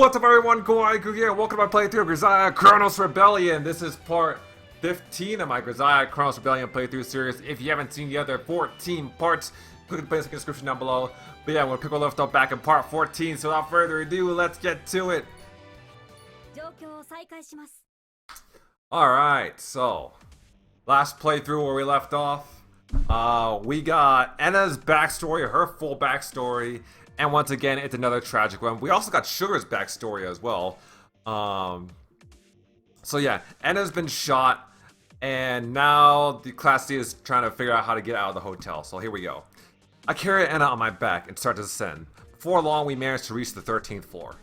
What's up everyone, Kawaii here, welcome to my playthrough of Grisaia Chronos Rebellion. This is part 15 of my Grisaia Chronos Rebellion playthrough series. If you haven't seen the other 14 parts, click the playlist in the description down below. But yeah, I'm going to pick our left up back in part 14, so without further ado, let's get to it. Alright, so, last playthrough where we left off, we got Enna's backstory, her full backstory. And once again, it's another tragic one. We also got Sugar's backstory as well. So yeah, Enna's been shot, and now the Class D is trying to figure out how to get out of the hotel. So here we go. I carry Enna on my back and start to descend. Before long, we manage to reach the 13th floor.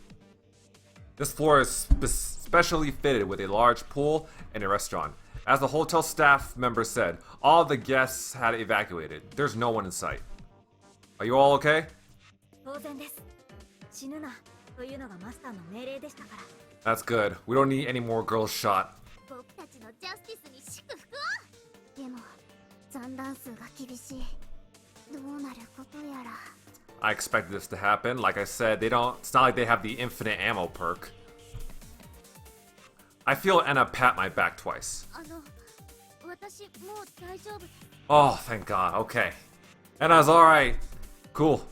This floor is specially fitted with a large pool and a restaurant. As the hotel staff member said, all the guests had evacuated. There's no one in sight. Are you all okay? That's good. We don't need any more girls shot. I expected this to happen. Like I said, it's not like they have the infinite ammo perk. I feel Enna pat my back twice. Oh, thank God. Okay. Enna's alright. Cool.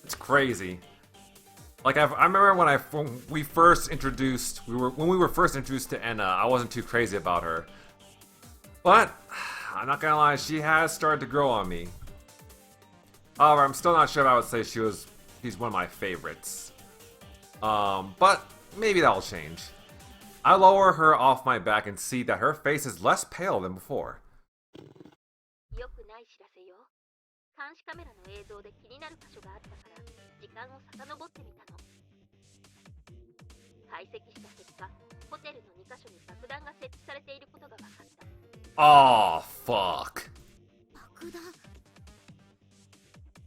It's crazy. Like I remember when we were first introduced to Enna, I wasn't too crazy about her. But I'm not gonna lie, she has started to grow on me. However, I'm still not sure if I would say she's one of my favorites. But maybe that'll change. I lower her off my back and see that her face is less pale than before. Oh, fuck.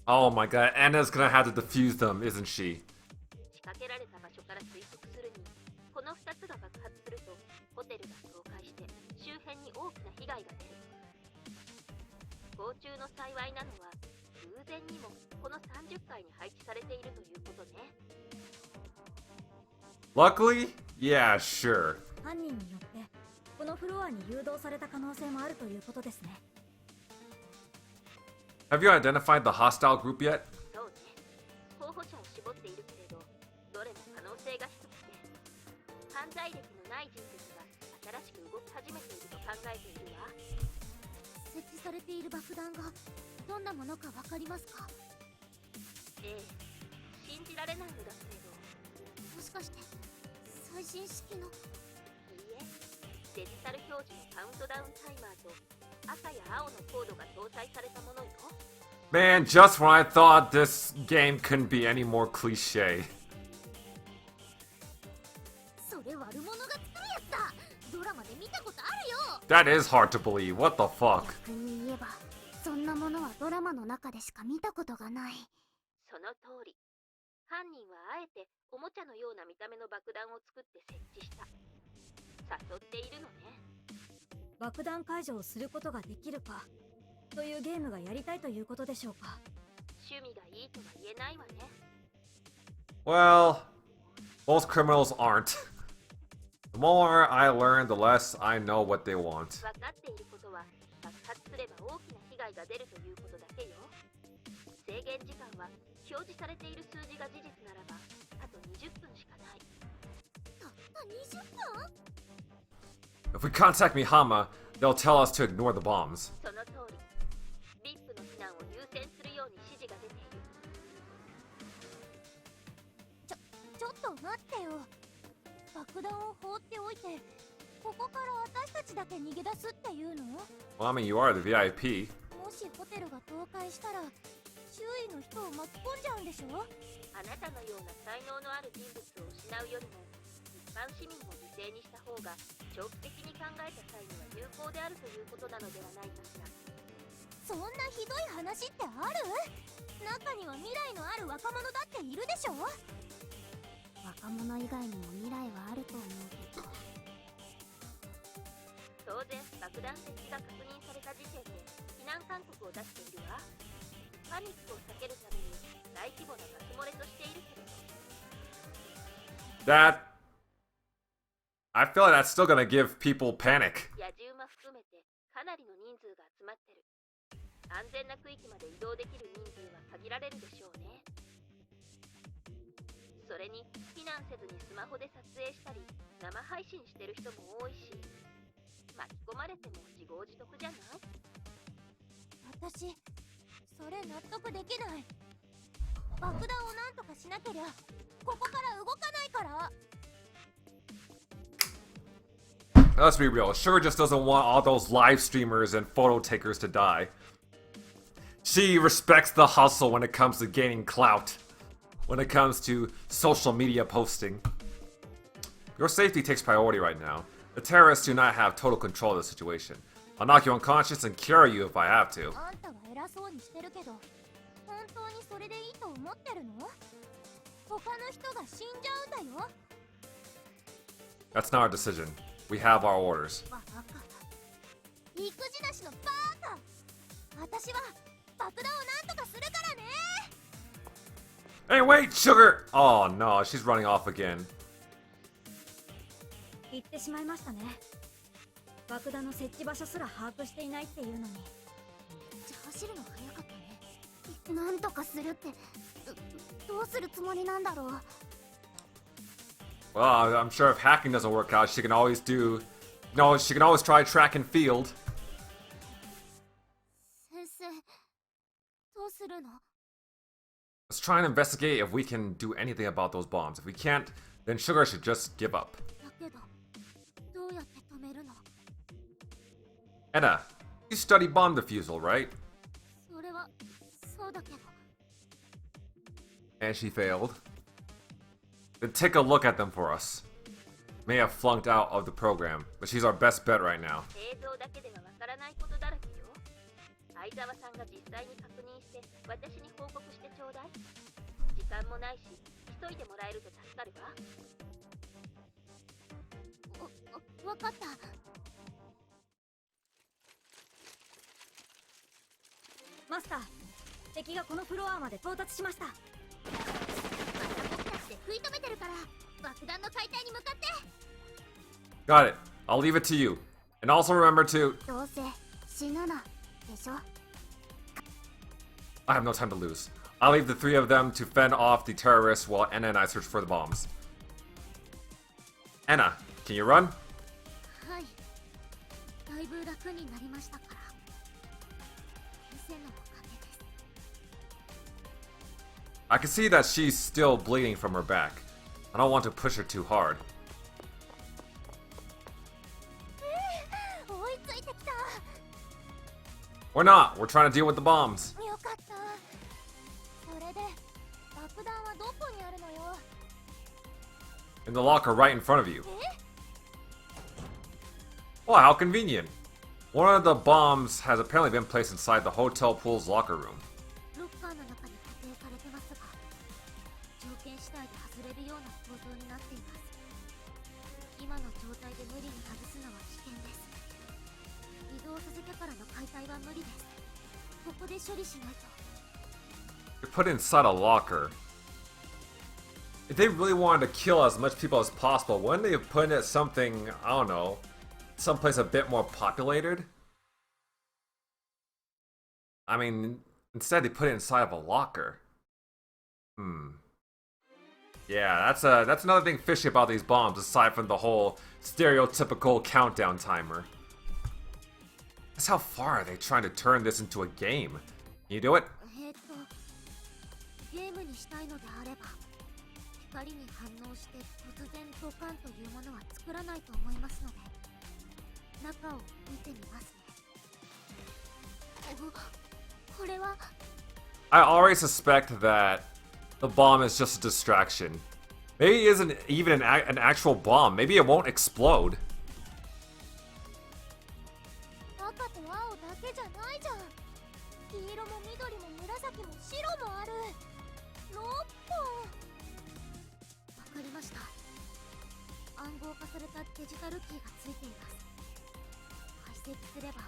Oh my God, Enna's gonna have to defuse them, isn't she? Luckily? Yeah, sure. Have you identified the hostile group yet? Man, just when I thought this game couldn't be any more cliche. That is hard to believe. What the fuck? Well, most criminals aren't. The more I learn, the less I know what they want. If we contact Mihama, they'll tell us to ignore the bombs. Well, I mean, you are the VIP. That I feel like that's still gonna give people panic. 野獣馬含めてかなりの人数が集まってる。安全な区域まで移動できる人数は限られるでしょうね。それに避難せずにスマホで撮影したり生配信してる人も多いし、巻き込まれても自業自得じゃない？私、それ納得できない。爆弾をなんとかしなけりゃここから動かないから。 Let's be real, Sugar just doesn't want all those live streamers and photo takers to die. She respects the hustle when it comes to gaining clout, when it comes to social media posting. Your safety takes priority right now. The terrorists do not have total control of the situation. I'll knock you unconscious and cure you if I have to. あんたは偉そうにしてるけど、本当にそれでいいと思ってるの？他の人が死んじゃうんだよ。 That's not our decision. We have our orders. バカ。育児なしのバカ。私は爆弾をなんとかするからね。 Hey, wait, Sugar! Oh no, she's running off again. 言ってしまいましたね。爆弾の設置場所すら把握していないっていうのに。めっちゃ走るの早かったね。なんとかするって、どうするつもりなんだろう。 Well, I'm sure if hacking doesn't work out, she can always do... No, she can always try track and field. 先生、どうするの？ Let's try and investigate if we can do anything about those bombs. If we can't, then Sugar should just give up. だけど、どうやって止めるの？ Anna, you study bomb defusal, right? それは、そうだけど。 And she failed. Then take a look at them for us. May have flunked out of the program, but she's our best bet right now. 映像だけではわからないことだらけよ。相沢さんが実際に確認して私に報告してちょうだい。時間もないし急いでもらえると助かるわ。わかった。マスター、敵がこのフロアまで到達しました。また僕たちで食い止めてるから、爆弾の解体に向かって。 Got it. I'll leave it to you. And also remember to... どうせ死ぬな、でしょ。 I have no time to lose. I'll leave the three of them to fend off the terrorists while Anna and I search for the bombs. Anna, can you run? はい。だいぶ楽になりましたから。先生のおかげです。 I can see that she's still bleeding from her back. I don't want to push her too hard. 追いついてきた。 We're not. We're trying to deal with the bombs. よかった。それで爆弾はどこにあるのよ。 In the locker right in front of you. Well, how convenient. One of the bombs has apparently been placed inside the hotel pool's locker room. ロッカーの中に固定されてますが、条件次第で外れるような構造になっています。今の状態で無理に外すのは危険です。移動させてからの解体は無理です。ここで処理しないと。 You're put inside a locker. If they really wanted to kill as much people as possible, wouldn't they have put it something, I don't know, someplace a bit more populated? I mean, instead they put it inside of a locker. Yeah, that's another thing fishy about these bombs, aside from the whole stereotypical countdown timer. That's how far are they trying to turn this into a game? Can you do it? ゲームにしたいのであれば、光に反応して突然ドカンというものは作らないと思いますので、中を見てみますね。これは I already suspect that the bomb is just a distraction. Maybe it isn't even an actual bomb. Maybe it won't explode. 赤と青だけじゃないじゃん。黄色も緑も紫も白もある。6本。わかりました。暗号化されたデジタルキーがついています。解析すれば、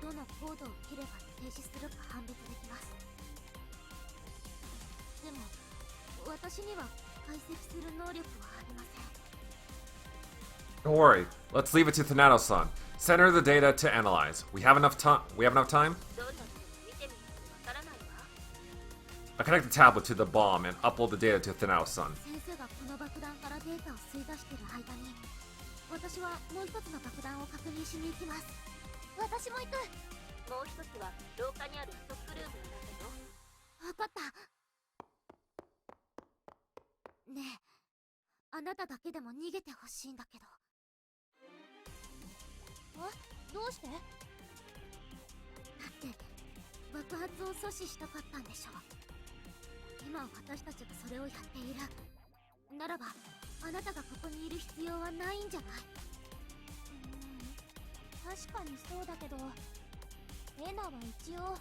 どのコードを切れば停止するか判別できます。でも、私には解析する能力はありません。 Don't worry. Let's leave it to Thanatos-san. Send her the data to analyze. We have enough time. We have enough time. どんなものか見てみないとわからないわ。 I connect the tablet to the bomb and upload the data to Thanatos-san. 先生がこの爆弾からデータを吸い出している間に、私はもう一つの爆弾を確認しに行きます。私も行く。もう一つは廊下にあるストックルームなんだよ。分かった。ねえ、あなただけでも逃げてほしいんだけど。どうして？だって爆発を阻止したかったんでしょ。今私たちがそれをやっているならば、あなたがここにいる必要はないんじゃない？確かにそうだけど、エナは一応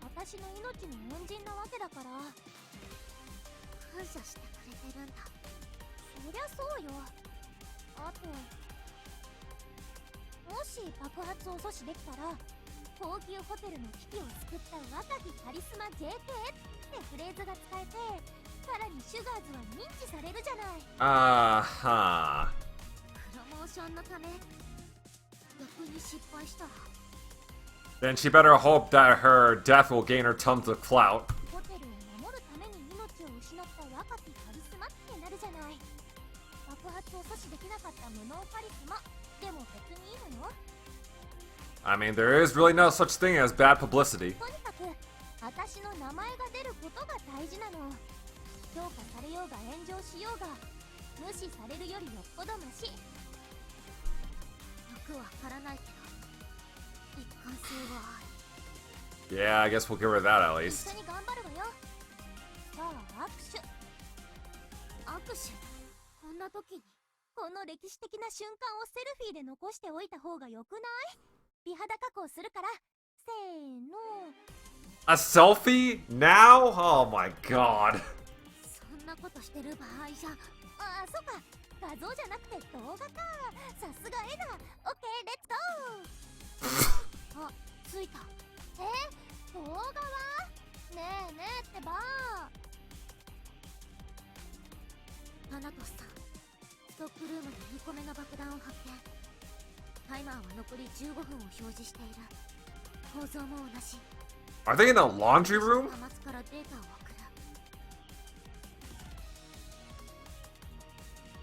私の命の恩人なわけだから。感謝してくれてるんだ。そりゃそうよ。あと、もし爆発を阻止できたら、高級ホテルの危機を救った若きカリスマ JK ってフレーズが使えて、さらにシュガーズは認知されるじゃない。Uh-huh. プロモーションのため、逆に失敗したら Then she better hope that her death will gain her tons of clout. ホテルを守るために命を失った若きカリスマってなるじゃない。爆発を阻止できなかった無能カリスマでも別にいいのよ。I mean, there is really no such thing as bad publicity. とにかく私の名前が出ることが大事なの。評価されようが炎上しようが、無視されるよりよっぽどマシ。よくわからないけど、一貫性はある。 Yeah, I guess we'll give her that at 一 least. 緒に頑張るわよ。さあ握手。握手、こんな時に。この歴史的な瞬間をセルフィーで残しておいた方がよくない？美肌加工するから。せーの。 A selfie? Now? Oh my god. そんなことしてる場合じゃ。ああ、そっか。画像じゃなくて動画か。さすがエナ。オッケー、レッツゴー。あ、着いた。動画は？ねえねえってば。タナトスさん、ストックルームで2個目の爆弾を発見。タイマーは残り15分を表示している。構造も同じ。 Are they in the laundry room? 端末からデータを送る。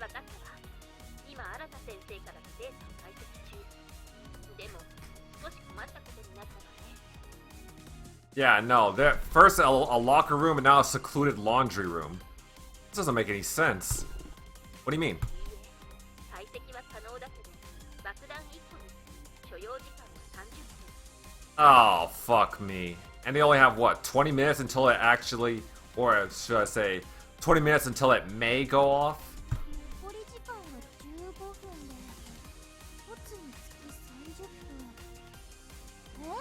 わかったわ。今新田先生からのデータを解析中。でも少し困ったことになったわね。 Yeah, no. First a locker room and now a secluded laundry room. This doesn't make any sense. What do you mean? 解析は可能だけど、爆弾1個に所要時間は30分。 Oh, fuck me. And they only have, what, 20 minutes until it actually, or should I say, 20 minutes until it may go off? 残り時間が15分で、1つにつき30分。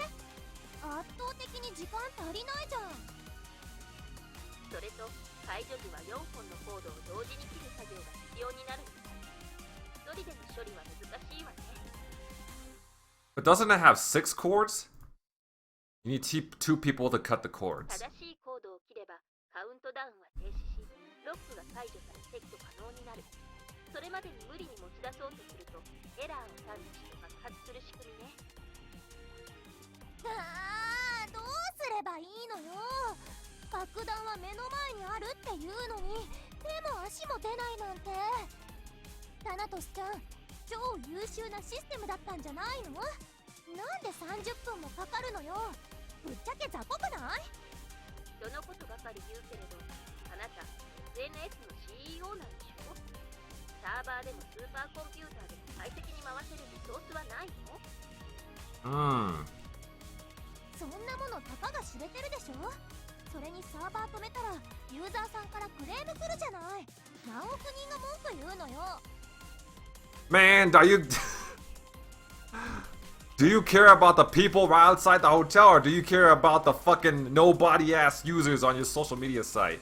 圧倒的に時間足りないじゃん。それと解除時は4本のコードを同時に切る作業が必要になるみたい。一人での処理は難しいわね。 But doesn't it have 6 cords? You need two people to cut the cords. 正しいコードを切ればカウントダウンは停止し、ロックが解除され撤去可能になる。それまでに無理に持ち出そうとするとエラーを探知して爆発する仕組みね。ああ、どうすればいいのよ。爆弾は目の前にあるっていうのに、手も足も出ないなんて。タナトスちゃん、超優秀なシステムだったんじゃないの？なんで30分もかかるのよ。ぶっちゃけ雑魚くない？人のことばかり言うけれど、あなた SNS の CEO なんでしょ？サーバーでもスーパーコンピューターでも快適に回せるリソースはないの？そんなものたかが知れてるでしょ。それにサーバー止めたらユーザーさんからクレーム来るじゃない。何億人が文句言うのよ。Man, do you care about the people right outside the hotel, or do you care about the fucking nobody ass users on your social media site?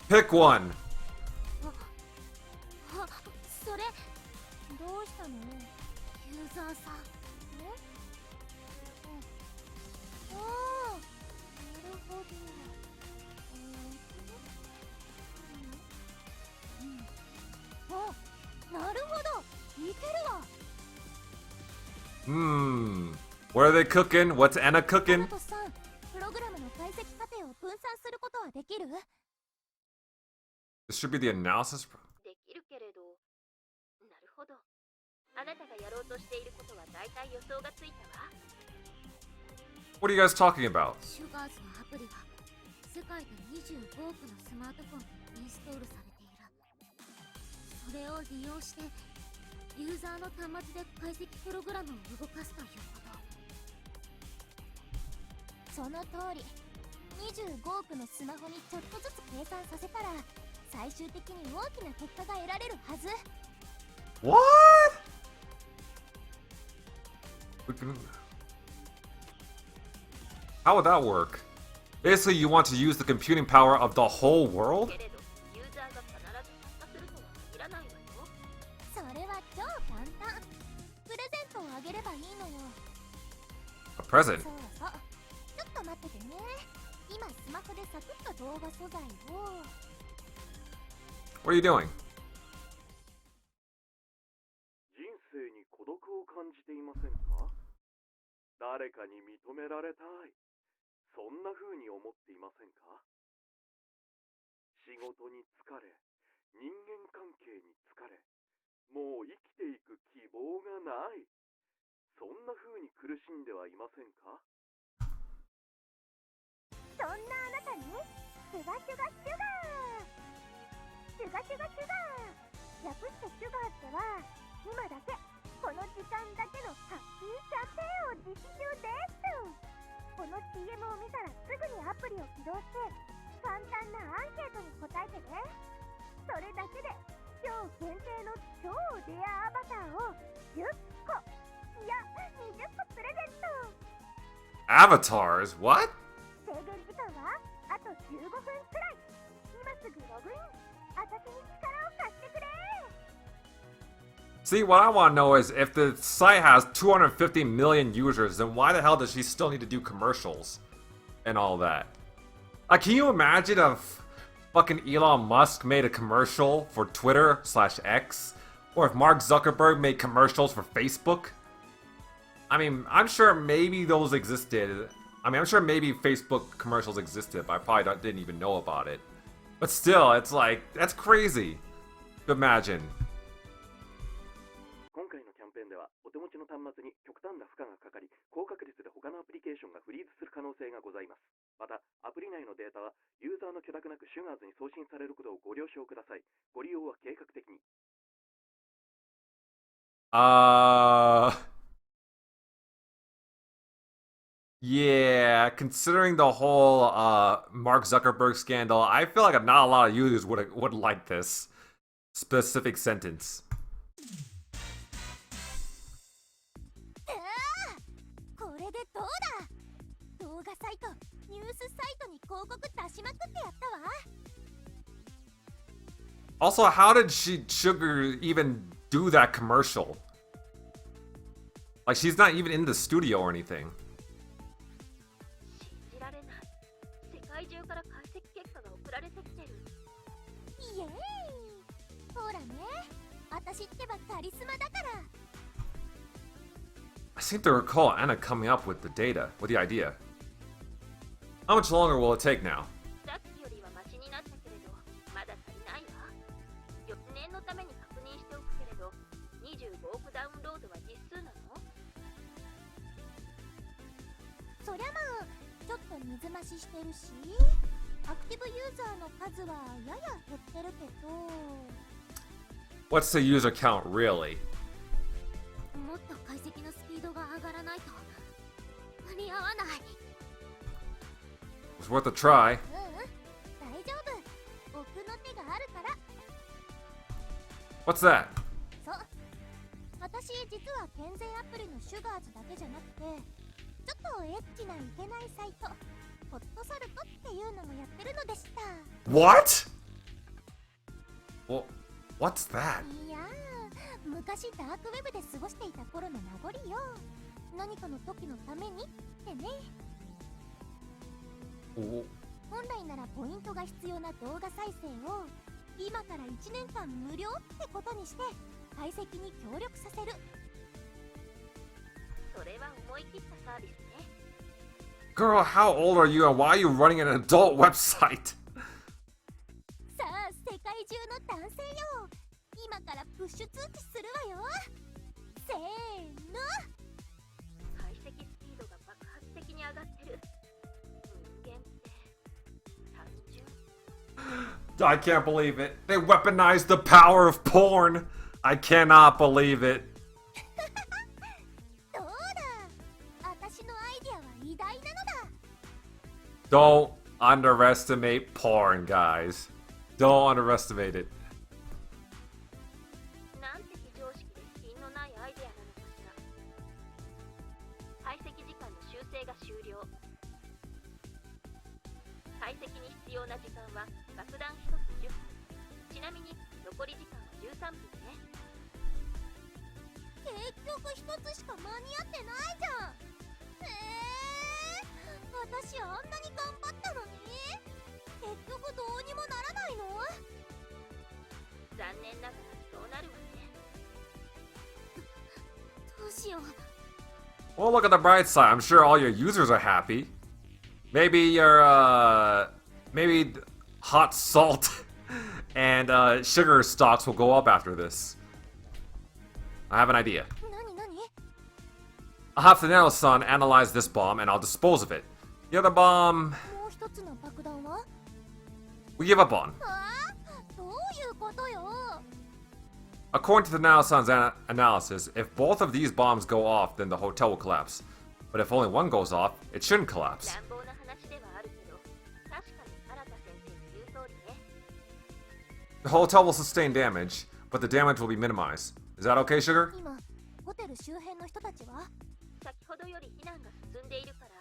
Pick one. あ、それどうしたの？ユーザーさん。ああ、なるほど。聞いてるわ。 What are they cooking? What's Anna タ cooking? ナトスさん、プログラムの解析過程を分散することはできる？ This should be the analysis. できるけれど。なるほど。あなたがやろうとしていることは大体予想がついたわ。 What are you guys talking about? シュガーズのアプリが世界で25億のスマートフォンにインストールされている。それを利用してユーザーの端末で解析プログラムを動かすということ。その通り。25億のスマホにちょっとずつ計算させたら最終的に大きな結果が得られるはず。 What? How would that work? Basically, you want to use the computing power of the whole world? けれど、ユーザーが必ず参加するとは限らないわよ。それは超簡単。プレゼントをあげればいいのよ。 A present? そうそう。ちょっと待っててね。今スマホでサクッと動画素材を。 What are you doing? 人生に孤独を感じていませんか？誰かに認められたい。そんな風に思っていませんか？仕事に疲れ、人間関係に疲れ、もう生きていく希望がない。そんな風に苦しんではいませんか？そんなあなたにシュガシュガシュガー、シュガシュガシュガー、略してシュガーっては今だけこの時間だけのハッピーキャンペーンを実施中です。この CM を見たらすぐにアプリを起動して簡単なアンケートに答えてね。それだけで今日限定の超レアアバターを10個、いや20個プレゼント。 Avatars? What? 制限時間はあと15分くらい。今すぐログイン。私に力を貸してくれ。 See, what I want to know is if the site has 250 million users, then why the hell does she still need to do commercials and all that? Like, can you imagine if fucking Elon Musk made a commercial for Twitter/X? Or if Mark Zuckerberg made commercials for Facebook? I mean, I'm sure maybe those existed. I mean, I'm sure maybe Facebook commercials existed, but I probably didn't even know about it. But still, it's like, that's crazy to imagine. 今回のキャンペーンではお手持ちの端末に極端な負荷がかかり、高確率で他のアプリケーションがフリーズする可能性がございます。また、アプリ内のデータはユーザーの許諾なくシュガーズに送信されることをご了承ください。ご利用は計画的に。Yeah, considering the whole Mark Zuckerberg scandal, I feel like not a lot of users would like this specific sentence. これでどうだ。動画サイト、ニュースサイトに広告出しまくってやったわ。 Also, how did Sugar even do that commercial? Like, she's not even in the studio or anything. 信じられない。世界中から解析結果が送られてきてる。イエーイ。ほらね、私ってばカリスマだから。 I seem to recall Anna coming up with the data, with the idea. How much longer will it take now? さっきよりはマシになったけれど、まだ足りないわ。翌年のために確認しておくけれど、25億ダウンロードは実数なの？そりゃまあ、ちょっと水増ししてるし、アクティブユーザーの数はやや減ってるけど。 What's the user count really? もっと解析のスピードが上がらないと間に合わない。 It's worth a try. 大丈夫。僕の手があるから。 What's that? そう。私実は健全アプリのシュガーズだけじゃなくて、ちょっとエッチないけないサイト、ホットサルトっていうのもやってるのでした。 What? Well, what's that? いやー、昔ダークウェブで過ごしていた頃の名残よ。何かの時のためにってね。 Oh, 本来ならポイントが必要な動画再生を今から1年間無料ってことにして解析に協力させる。それは思い切ったサービスね。 Girl, how old are you and why are you running an adult website? さあ世界中の男性よ、今からプッシュ通知するわよ。せーの。解析スピードが爆発的に上がってる。人間って単純。 I can't believe it. They weaponized the power of porn. I cannot believe it. どうだ、私のアイデアは偉大なのだ。 Don't underestimate porn, guys. Don't underestimate it. なんて非常識で品のないアイデアなのかしら。解析時間の修正が終了。解析に必要な時間は爆弾1つ10分。ちなみに残り時間は13分ね。結局一つしか間に合ってないじゃん。私あんなに頑張ったのに結局どうにもならないの。残念ながらそうなるわね。どうしよう。 Well, look at the bright side. I'm sure all your users are happy. Maybe your, maybe hot salt and sugar stocks will go up after this. I have an idea. 何何？ I'll have Thanos-san analyze this bomb and I'll dispose of it. The other bomb, もう一つの爆弾は？ we give up on. どういうことよ。 According to Thanos-san's analysis, if both of these bombs go off, then the hotel will collapse. But if only one goes off, it shouldn't collapse. 乱暴な話ではあるけど、確かに原田先生の言う通りね。 The hotel will sustain damage, but the damage will be minimized. Is that okay, Sugar? 今ホテル周辺の人たちは？先ほどより避難が進んでいるから、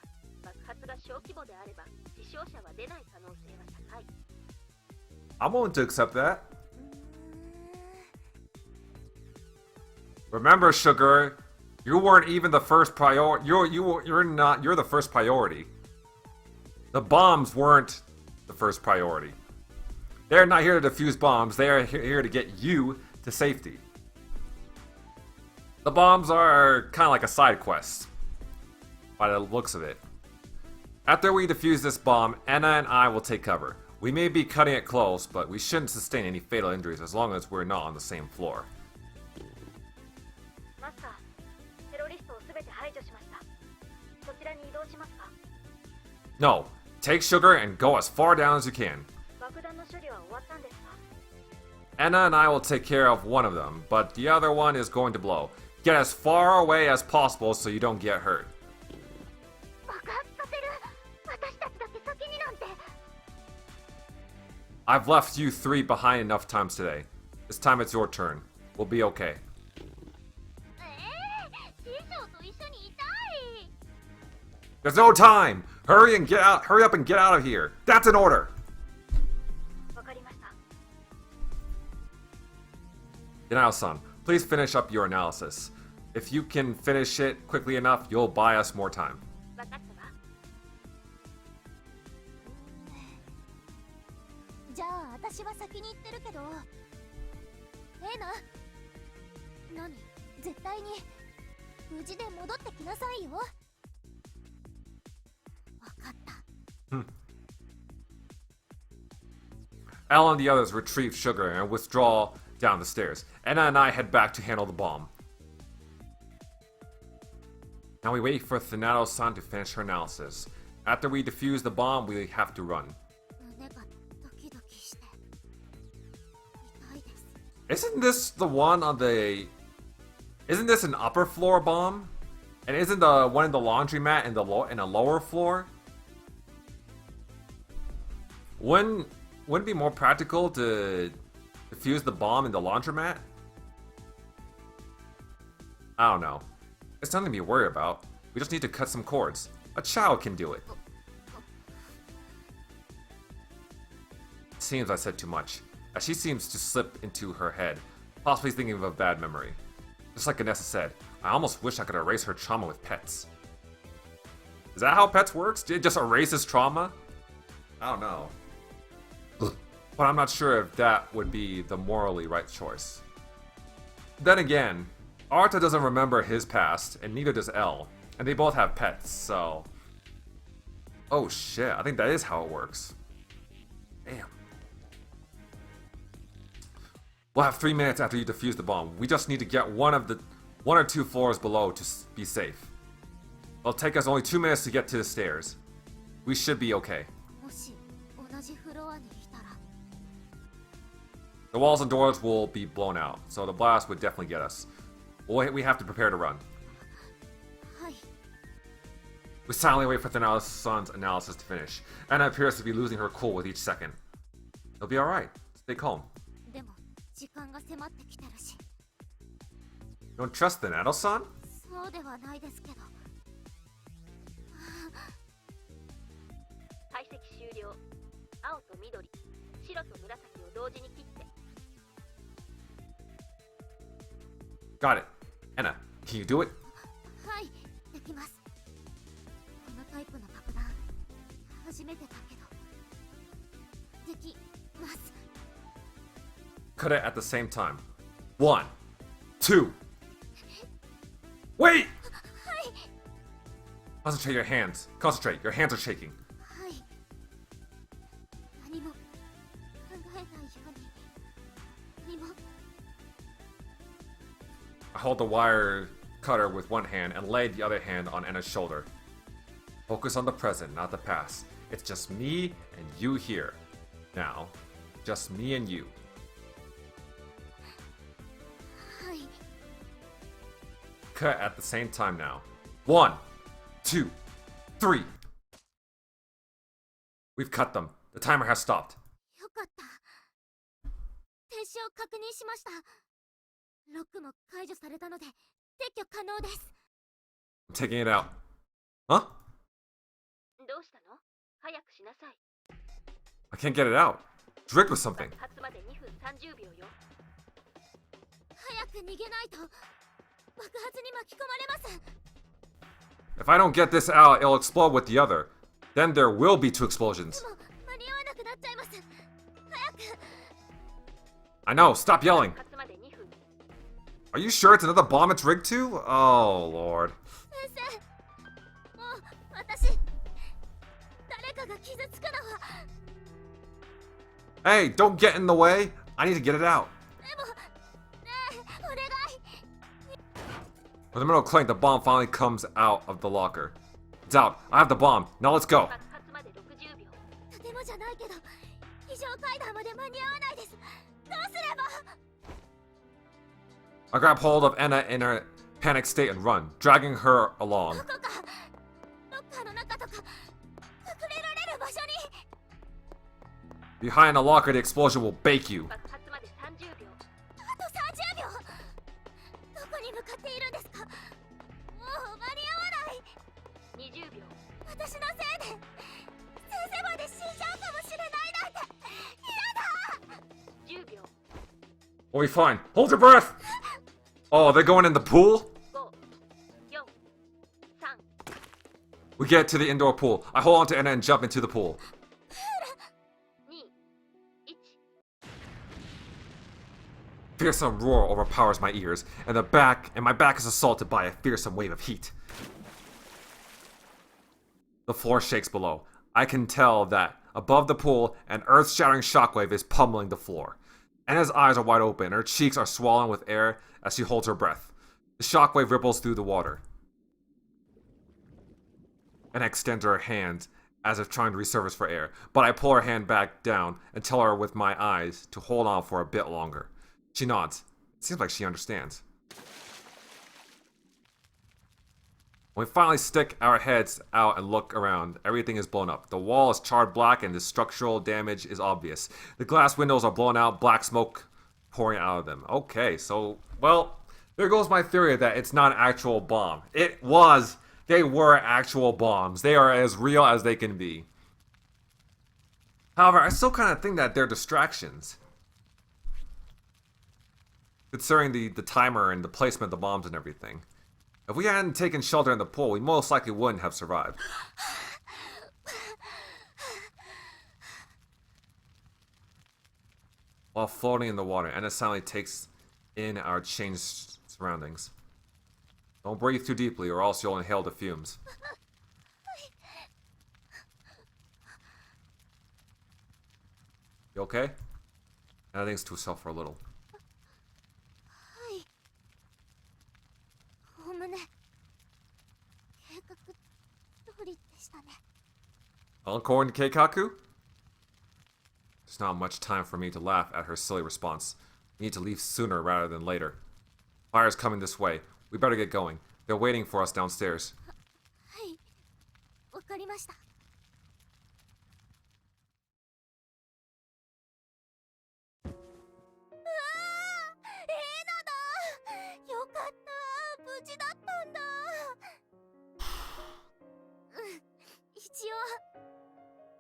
爆発が小規模であれば死傷者は出ない可能性は高い。 I'm willing to accept that. Remember, Sugar, you weren't even the first priority. You're the first priority. The bombs weren't the first priority. They're not here to defuse bombs. They are here to get you to safety. The bombs are kind of like a side quest, by the looks of it. After we defuse this bomb, Anna and I will take cover. We may be cutting it close, but we shouldn't sustain any fatal injuries as long as we're not on the same floor. マスター、テロリストをすべて排除しました。そちらに移動しますか？ No, take Sugar and go as far down as you can. 爆弾の処理は終わったんですか？ Anna and I will take care of one of them, but the other one is going to blow. Get as far away as possible so you don't get hurt. 爆発させる。私たちだけ先になんて。I've left you three behind enough times today. This time it's your turn. We'll be okay. 師匠と一緒にいたい。 There's no time! Hurry and get out! Hurry up and get out of here! That's an order! わかりました。 Yanao-san, please finish up your analysis. If you can finish it quickly enough, you'll buy us more time. わかったわ。じゃあ私は先に行ってるけど。エナ。何？絶対に無事で戻ってきなさいよ。わかった。Al and the others retrieve Sugar and withdraw down the stairs. Anna and I head back to handle the bomb. Now we wait for Thanato-san to finish her analysis. After we defuse the bomb, we have to run. 胸がドキドキして痛いです。 Isn't this the one on the... Isn't this an upper floor bomb? And isn't the one in the laundromat in a lower floor? Wouldn't it be more practical to defuse the bomb in the laundromat? I don't know. It's nothing to be worried about. We just need to cut some cords. A child can do it. Seems I said too much, as she seems to slip into her head, possibly thinking of a bad memory. Just like Ganessa said, I almost wish I could erase her trauma with pets. Is that how pets works? Did it just erase his trauma? I don't know. But I'm not sure if that would be the morally right choice. Then again, Arta doesn't remember his past, and neither does L. And they both have pets, so... Oh shit, I think that is how it works. Damn. We'll have 3 minutes after you defuse the bomb. We just need to get one or two floors below to be safe. It'll take us only 2 minutes to get to the stairs. We should be okay. もし同じフロアにいたら The walls and doors will be blown out, so the blast would definitely get us. We have to prepare to run. はい We silently wait for the sun's analysis to finish. Anna appears to be losing her cool with each second. It'll be alright. Stay calm. でも時間が迫ってきてるし You don't trust the Nato-san? そうではないですけど解析終了。青と緑、白と紫を同時に切って。 Got it. Anna, can you do it? はいできますこのタイプの爆弾初めてだけどできます Cut it at the same time. 1, 2. Wait! Concentrate your hands. Concentrate. Your hands are shaking. はい何も考えないように何も I hold the wire cutter with one hand and lay the other hand on Anna's shoulder. Focus on the present, not the past. It's just me and you here. Now, just me and you. はい Cut at the same time now. 1, 2, 3. We've cut them. The timer has stopped. よかった停止を確認しましたロックも解除されたので撤去可能です I'm taking it out. Huh? どうしたの？早くしなさい。 I can't get it out. It's rigged with something. 爆発まで2分30秒よ。早く逃げないと爆発に巻き込まれます If I don't get this out, it'll explode with the other. Then there will be 2 explosions. でも間に合わなくなっちゃいます早く I know, stop yelling. 爆発まで2分。 Are you sure it's another bomb it's rigged to? Oh, Lord. 先生もう私誰かが傷つくのは Hey, don't get in the way. I need to get it out. でもねえお願い With a metal clank, the bomb finally comes out of the locker. It's out. I have the bomb. Now let's go. 爆発まで60秒。とてもじゃないけど非常階段まで間に合わないですどうすれば I grab hold of Anna in her panic state and run, dragging her along. どこかロッカーの中とか隠れられる場所に Behind the locker, the explosion will bake you. 爆発まで30秒。あと30秒どこに向かっているんですかもう間に合わない20秒。私のせいで先生まで死んじゃうかもしれないなんて嫌だ10秒。 We'll be fine. Hold your breath! Oh, they're going in the pool? 5、4、3、We get to the indoor pool. I hold on to Anna and jump into the pool. 2、1。 Fearsome roar overpowers my ears, and my back is assaulted by a fearsome wave of heat. The floor shakes below. I can tell that above the pool, an earth-shattering shockwave is pummeling the floor. Anna's eyes are wide open, and her cheeks are swollen with air as she holds her breath. The shockwave ripples through the water. Anna extends her hand as if trying to resurface for air, but I pull her hand back down and tell her with my eyes to hold on for a bit longer. She nods. It seems like she understands. When we finally stick our heads out and look around, everything is blown up. The wall is charred black and the structural damage is obvious. The glass windows are blown out, black smoke pouring out of them. Okay, so, well, there goes my theory that it's not an actual bomb. It was. They were actual bombs. They are as real as they can be. However, I still kind of think that they're distractions. Considering the timer and the placement of the bombs and everything. If we hadn't taken shelter in the pool, we most likely wouldn't have survived. While floating in the water, Anna silently takes in our changed surroundings. Don't breathe too deeply or else you'll inhale the fumes. You okay? Everything's too self for a little. はい。おおむね計画通りでしたね。 All according to Keikaku? There's not much time for me to laugh at her silly response. We need to leave sooner rather than later. Fire's coming this way. We better get going. They're waiting for us downstairs. はい。わかりました。よかった、無事だったんだ。一応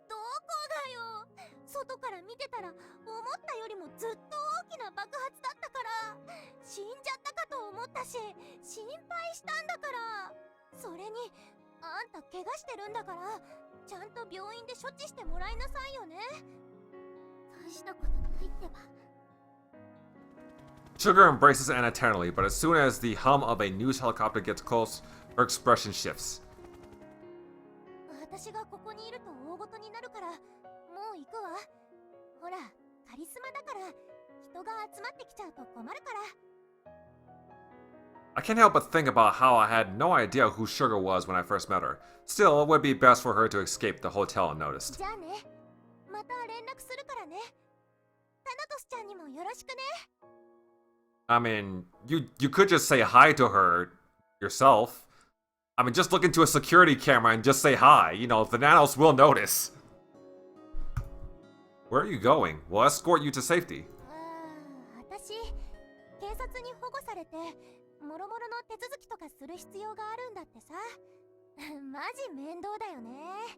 どこがよ。外から見てたら思ったよりもずっと大きな爆発だったから死んじゃったかと思ったし、心配したんだから。それにあんた怪我してるんだからちゃんと病院で処置してもらいなさいよね。大したことないってば。 Sugar embraces Anna tenderly, but as soon as the hum of a news helicopter gets close, her expression shifts. 私がここにいると大ごとになるからもう行くわ。ほら、カリスマだから人が集まってきちゃうと困るから。 I can't help but think about how I had no idea who Sugar was when I first met her. Still, it would be best for her to escape the hotel unnoticed. じゃあね、また連絡するからね。タナトスちゃんにもよろしくね。 I mean, you could just say hi to her yourself. I mean, just look into a security camera and just say hi. You know, the nanos will notice. Where are you going? We'll escort you to safety. 私、警察に保護されてもろもろの手続きとかする必要があるんだってさ。マジ面倒だよね。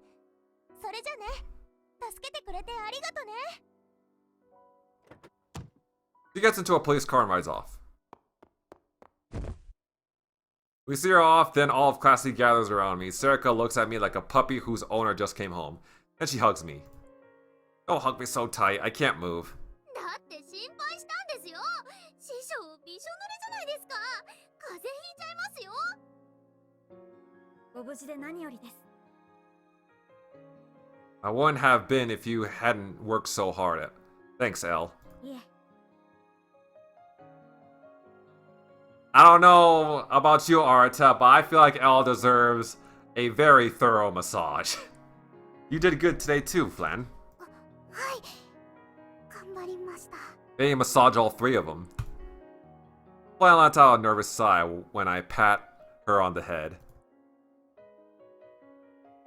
それじゃね、助けてくれてありがとね。 She gets into a police car and rides off. We see her off, then all of Class C gathers around me. Serica looks at me like a puppy whose owner just came home. Then she hugs me. Don't hug me so tight, I can't move. だって心配したんですよ。師匠びしょ濡れじゃないですか。風邪ひいちゃいますよ。ご無事で何よりです。 I wouldn't have been if you hadn't worked so hard. Thanks, Elle. いえ。 I don't know about you, Arata, but I feel like Elle deserves a very thorough massage. You did good today too, Flan. はい。頑張りました。 They massage all three of them. Flan lets out a nervous sigh when I pat her on the head.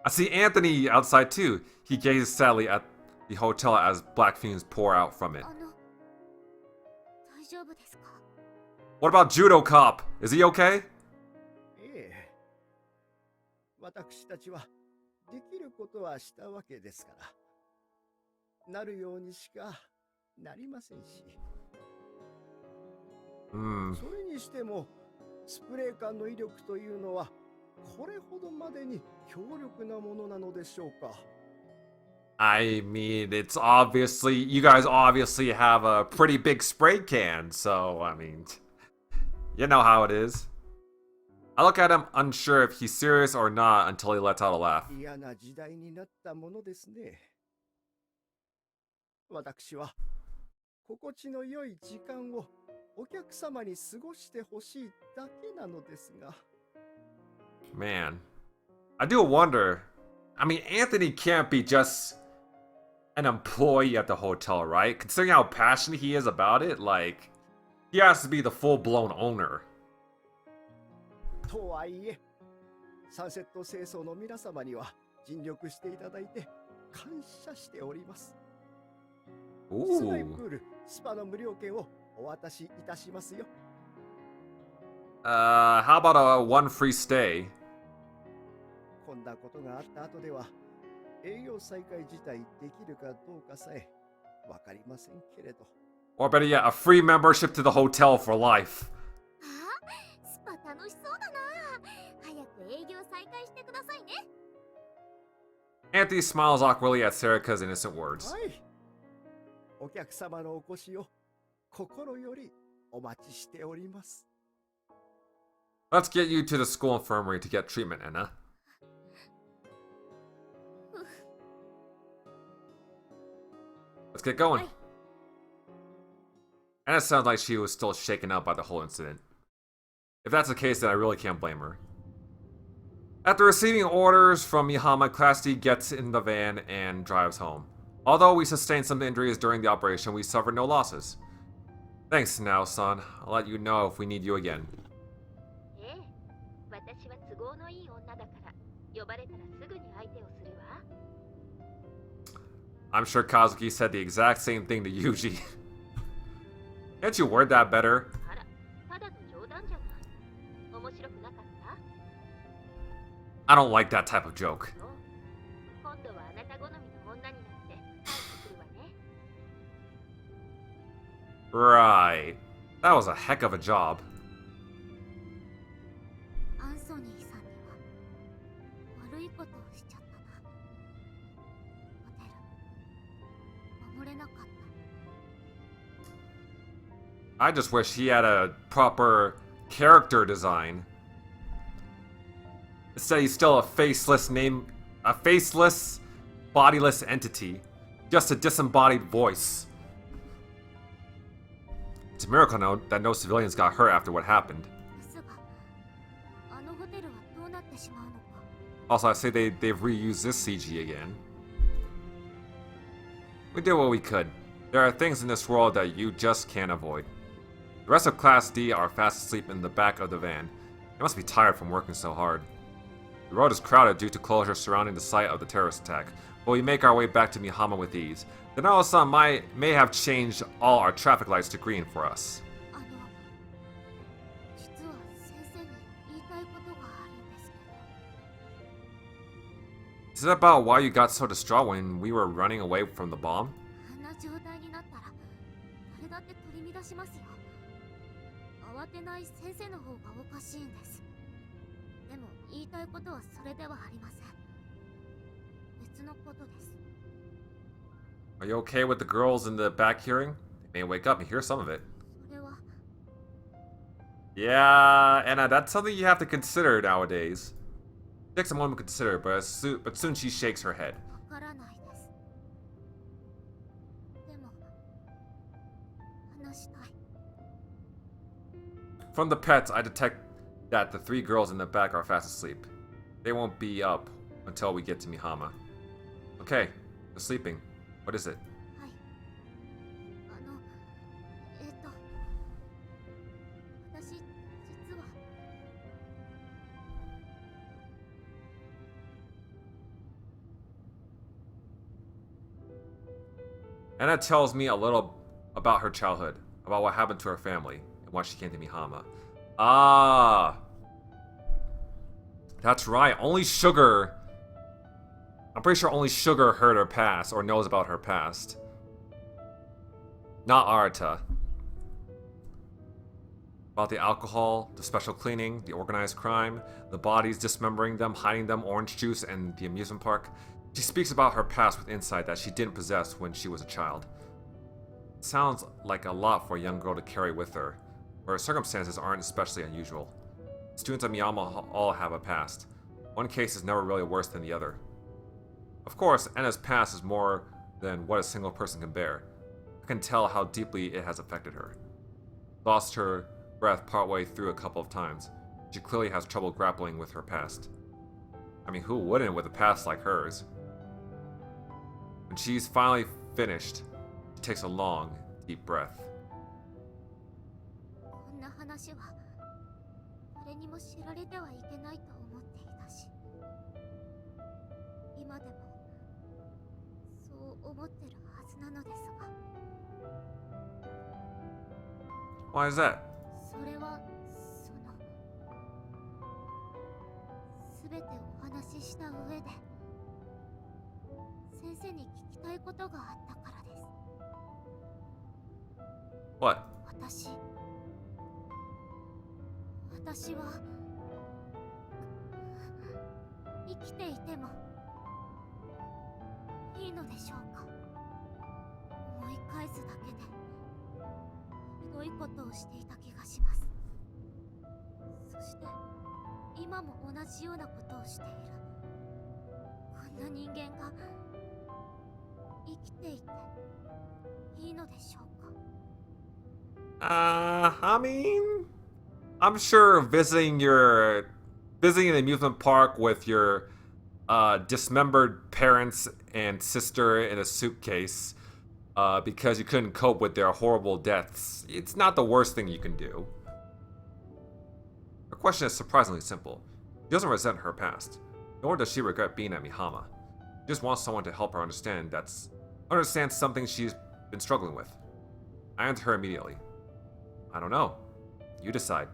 I see Anthony outside too. He gazes sadly at the hotel as black fumes pour out from it. 大丈夫ですか？ What about Judo Cop? Is he okay? ええ。私たちはできることはしたわけですから。なるようにしかなりませんし。それにしてもスプレー缶の威力というのはこれほどまでに強力なものなのでしょうか。 I mean, it's obviously, you guys obviously have a pretty big spray can, so, I mean, you know how it is. I look at him unsure if he's serious or not until he lets out a laugh. 嫌な時代になったものですね。私は心地の良い時間をお客様に過ごしてほしいだけなのですが。 Man, I do wonder. I mean, Anthony can't be just an employee at the hotel, right? Considering how passionate he is about it, like, he has to be the full-blown owner. とはいえ、サンセット清掃の皆様には尽力していただいて感謝しております。室内 Ooh. プール、スパの無料券をお渡しいたしますよ。How about a one free stay? こんなことがあった後では営業再開自体できるかどうかさえわかりませんけれど。 Or better yet, a free membership to the hotel for life. あ、スパ楽しそうだな。早く営業再開してくださいね。 Anthony smiles awkwardly at Serica's innocent words. はい。お客様のお越しを心よりお待ちしております。 Let's get you to the school infirmary to get treatment, Anna. Let's get going. Anna sounds like she was still shaken up by the whole incident. If that's the case, then I really can't blame her. After receiving orders from Mihama, Class D gets in the van and drives home. Although we sustained some injuries during the operation, we suffered no losses. Thanks now, son. I'll let you know if we need you again. ええ、私は都合のいい女だから呼ばれたらすぐに相手をするわ。 I'm sure Kazuki said the exact same thing to Yuji. Can't you word that better? あら、ただの冗談じゃない。面白くなかった？ I don't like that type of joke. そう。今度はあなた好みの女になって帰ってくるわね。 Right. That was a heck of a job. アンソニーさんには悪いことをしちゃったな。ホテル守れなかった。 I just wish he had a proper character design. Instead, he's still a faceless, bodiless entity. Just a disembodied voice. It's a miracle that no civilians got hurt after what happened. ですが、あのホテルはどうなってしまうのか。 Also, I say they've reused this CG again. We did what we could. There are things in this world that you just can't avoid. The rest of Class D are fast asleep in the back of the van. They must be tired from working so hard. The road is crowded due to closure surrounding the site of the terrorist attack, but we make our way back to Mihama with ease. The Nao-san may have changed all our traffic lights to green for us. 実は先生に言いたいことがあるんですけど。 Is it about why you got so distraught when we were running away from the bomb? あんな状態になったら誰だって取り乱しますよ。慌てない先生の方がおかしいんです。でも言いたいことはそれではありません。別のことです。 Are you okay with the girls in the back hearing? They may wake up and hear some of it. それは Yeah, Anna, that's something you have to consider nowadays. Takes a moment to consider, but soon she shakes her head. わからないです。でも話したい。 From the pets, I detect that the three girls in the back are fast asleep. They won't be up until we get to Mihama. Okay, they're sleeping. What is it? はい。私実は Anna tells me a little about her childhood, about what happened to her family, and why she came to Mihama. Ah! That's right, only Sugar... I'm pretty sure only Sugar heard her past, or knows about her past. Not Arata. About the alcohol, the special cleaning, the organized crime, the bodies dismembering them, hiding them, orange juice, and the amusement park. She speaks about her past with insight that she didn't possess when she was a child. It sounds like a lot for a young girl to carry with her, where her circumstances aren't especially unusual. Students at Miyama all have a past. One case is never really worse than the other. Of course, Anna's past is more than what a single person can bear. I can tell how deeply it has affected her. Lost her breath partway through a couple of times. She clearly has trouble grappling with her past. I mean, who wouldn't with a past like hers? When she's finally finished, she takes a long, deep breath. こんな話は誰にも知られてはいけないと思っていたし、今でもそう思ってるはずなのですが。 Why is that? それはすべてお話しした上で先生に聞きたいことがあったからです。 What? 私は生きていてもいいのでしょうか。思い返すだけでごいことをしていた気がします。そして今も同じようなことをしている。こんな人間が生きていていいのでしょうか。I mean, I'm sure visiting an amusement park with your dismembered parents and sister in a suitcase because you couldn't cope with their horrible deaths, it's not the worst thing you can do. Her question is surprisingly simple. She doesn't resent her past, nor does she regret being at Mihama. She just wants someone to help her understand something she's been struggling with. I answer her immediately. I don't know. You decide.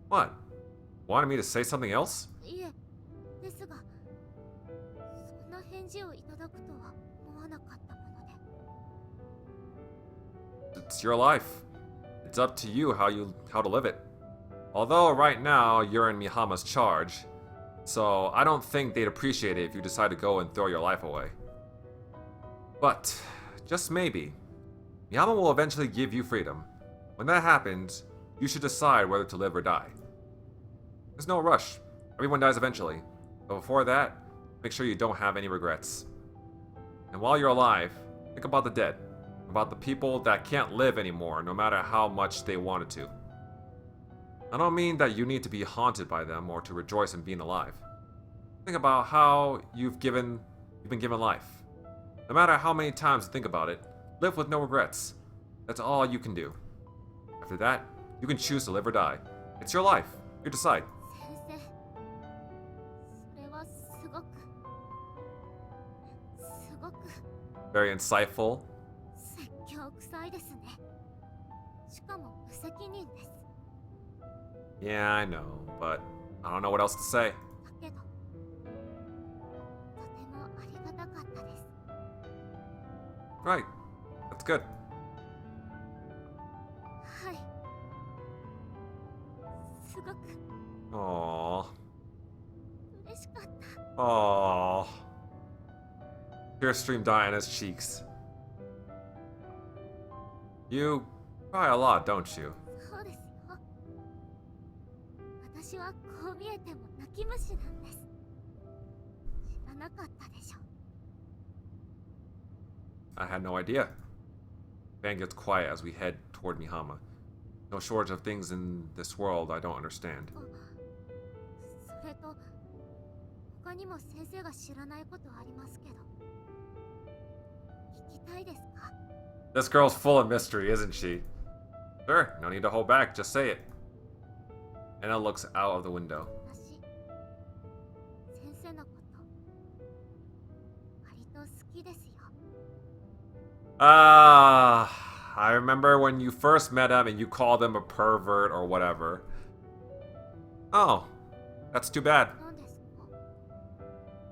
What? Wanted me to say something else? いえ、ですが、そんな返事をいただくとは思わなかったもので。It's your life. It's up to you how to live it. Although right now you're in Mihama's charge, so I don't think they'd appreciate it if you decide to go and throw your life away. But, just maybe, Mihama will eventually give you freedom. When that happens, you should decide whether to live or die. There's no rush. Everyone dies eventually. But before that, make sure you don't have any regrets. And while you're alive, think about the dead. About the people that can't live anymore, no matter how much they wanted to. I don't mean that you need to be haunted by them or to rejoice in being alive. Think about how you've been given life. No matter how many times you think about it, live with no regrets. That's all you can do. After that, you can choose to live or die. It's your life. You decide. 先生、それはすごく Very insightful. 説教臭いですね。しかも無責任です。Yeah, I know, but I don't know what else to say. だけど、とてもありがたかったです。Right. That's good. はい。すごく Aww. 嬉しかった。Aww. Tears streamed down Anna's cheeks. You cry a lot, don't you? そうですよ。私はこう見えても泣き虫なんです。知らなかったでしょ。I had no idea. Van gets quiet as we head toward Mihama. No shortage of things in this world I don't understand. それと、他にも先生が知らないことありますけど。聞きたいですか？ This girl's full of mystery, isn't she? Sure, no need to hold back, just say it. Anna looks out of the window. 私、先生のこと割と好きですよ。I remember when you first met him and you called him a pervert or whatever. Oh, that's too bad. 何です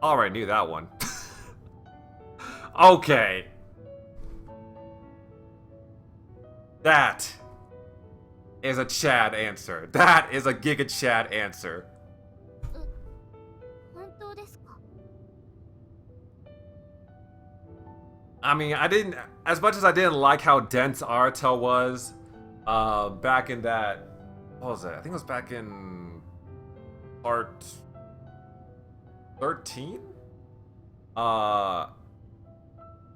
か？ Already knew that one. Okay. That is a Chad answer. That is a Giga Chad answer. 本当ですか？ I mean, as much as I didn't like how dense Aruto was, back in that, what was it? I think it was back in part 13?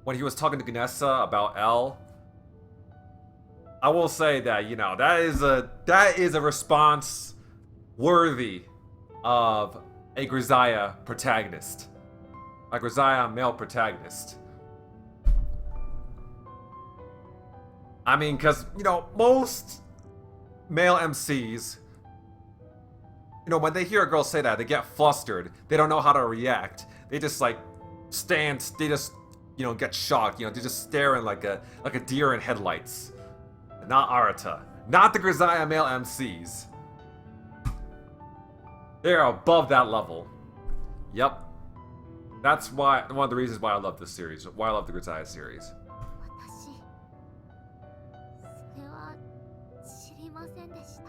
When he was talking to Ganessa about L. I will say that, you know, that is a response worthy of a Grisaia protagonist. A Grisaia male protagonist. I mean, because, you know, most male MCs, you know, when they hear a girl say that, they get flustered. They don't know how to react. They just, like, they just, you know, get shocked. You know, they just staring like a deer in headlights. Not Arata. Not the Grisaia male MCs. They're above that level. Yep. That's one of the reasons why I love this series. Why I love the Grisaia series. 私、それは知りませんでした。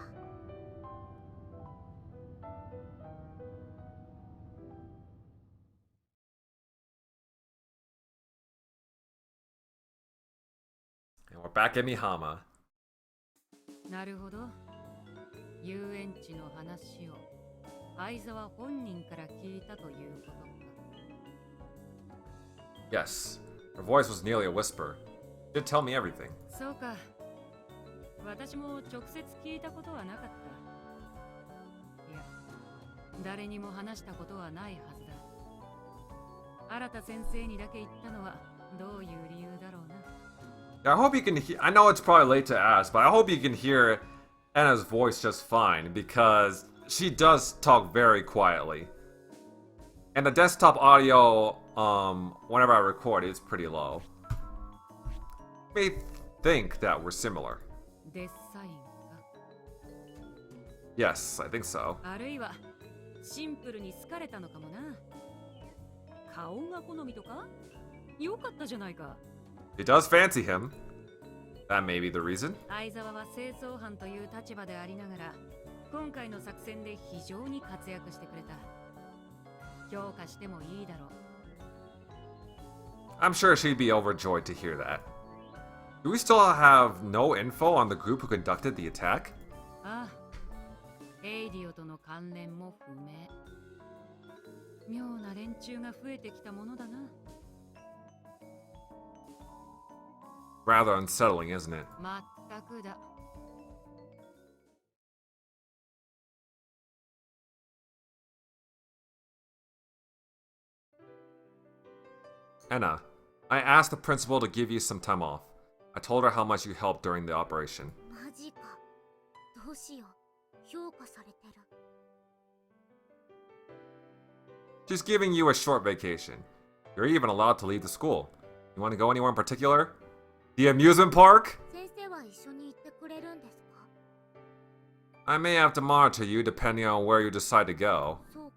And we're back at Mihama. なるほど。遊園地の話を相沢本人から聞いたということか。Yes, her voice was nearly a whisper. She did tell me everything. そうか。私も直接聞いたことはなかった。いや、誰にも話したことはないはずだ。新田先生にだけ言ったのはどういう理由だろうな。Yeah, I hope you can I know it's probably late to ask, but I hope you can hear Anna's voice just fine, because she does talk very quietly. And the desktop audio, whenever I record, is pretty low. May think that we're similar. デッサインか。Yes, I think so. あるいはシンプルに好かれたのかもな。顔が好みとか？よかったじゃないか。She does fancy him. That may be the reason. 相沢は清掃班という立場でありながら、今回の作戦で非常に活躍してくれた。評価してもいいだろう。I'm sure she'd be overjoyed to hear that. Do we still have no info on the group who conducted the attack? ああ、エイディオとの関連も不明。妙な連中が増えてきたものだな。Rather unsettling, isn't it? まったくだ。Anna, I asked the principal to give you some time off. I told her how much you helped during the operation. マジか。どうしよう。評価されてる。She's giving you a short vacation. You're even allowed to leave the school. You want to go anywhere in particular? The amusement park? 先生は一緒に行ってくれるんですか？ I may have to monitor you depending on where you decide to go. そうか。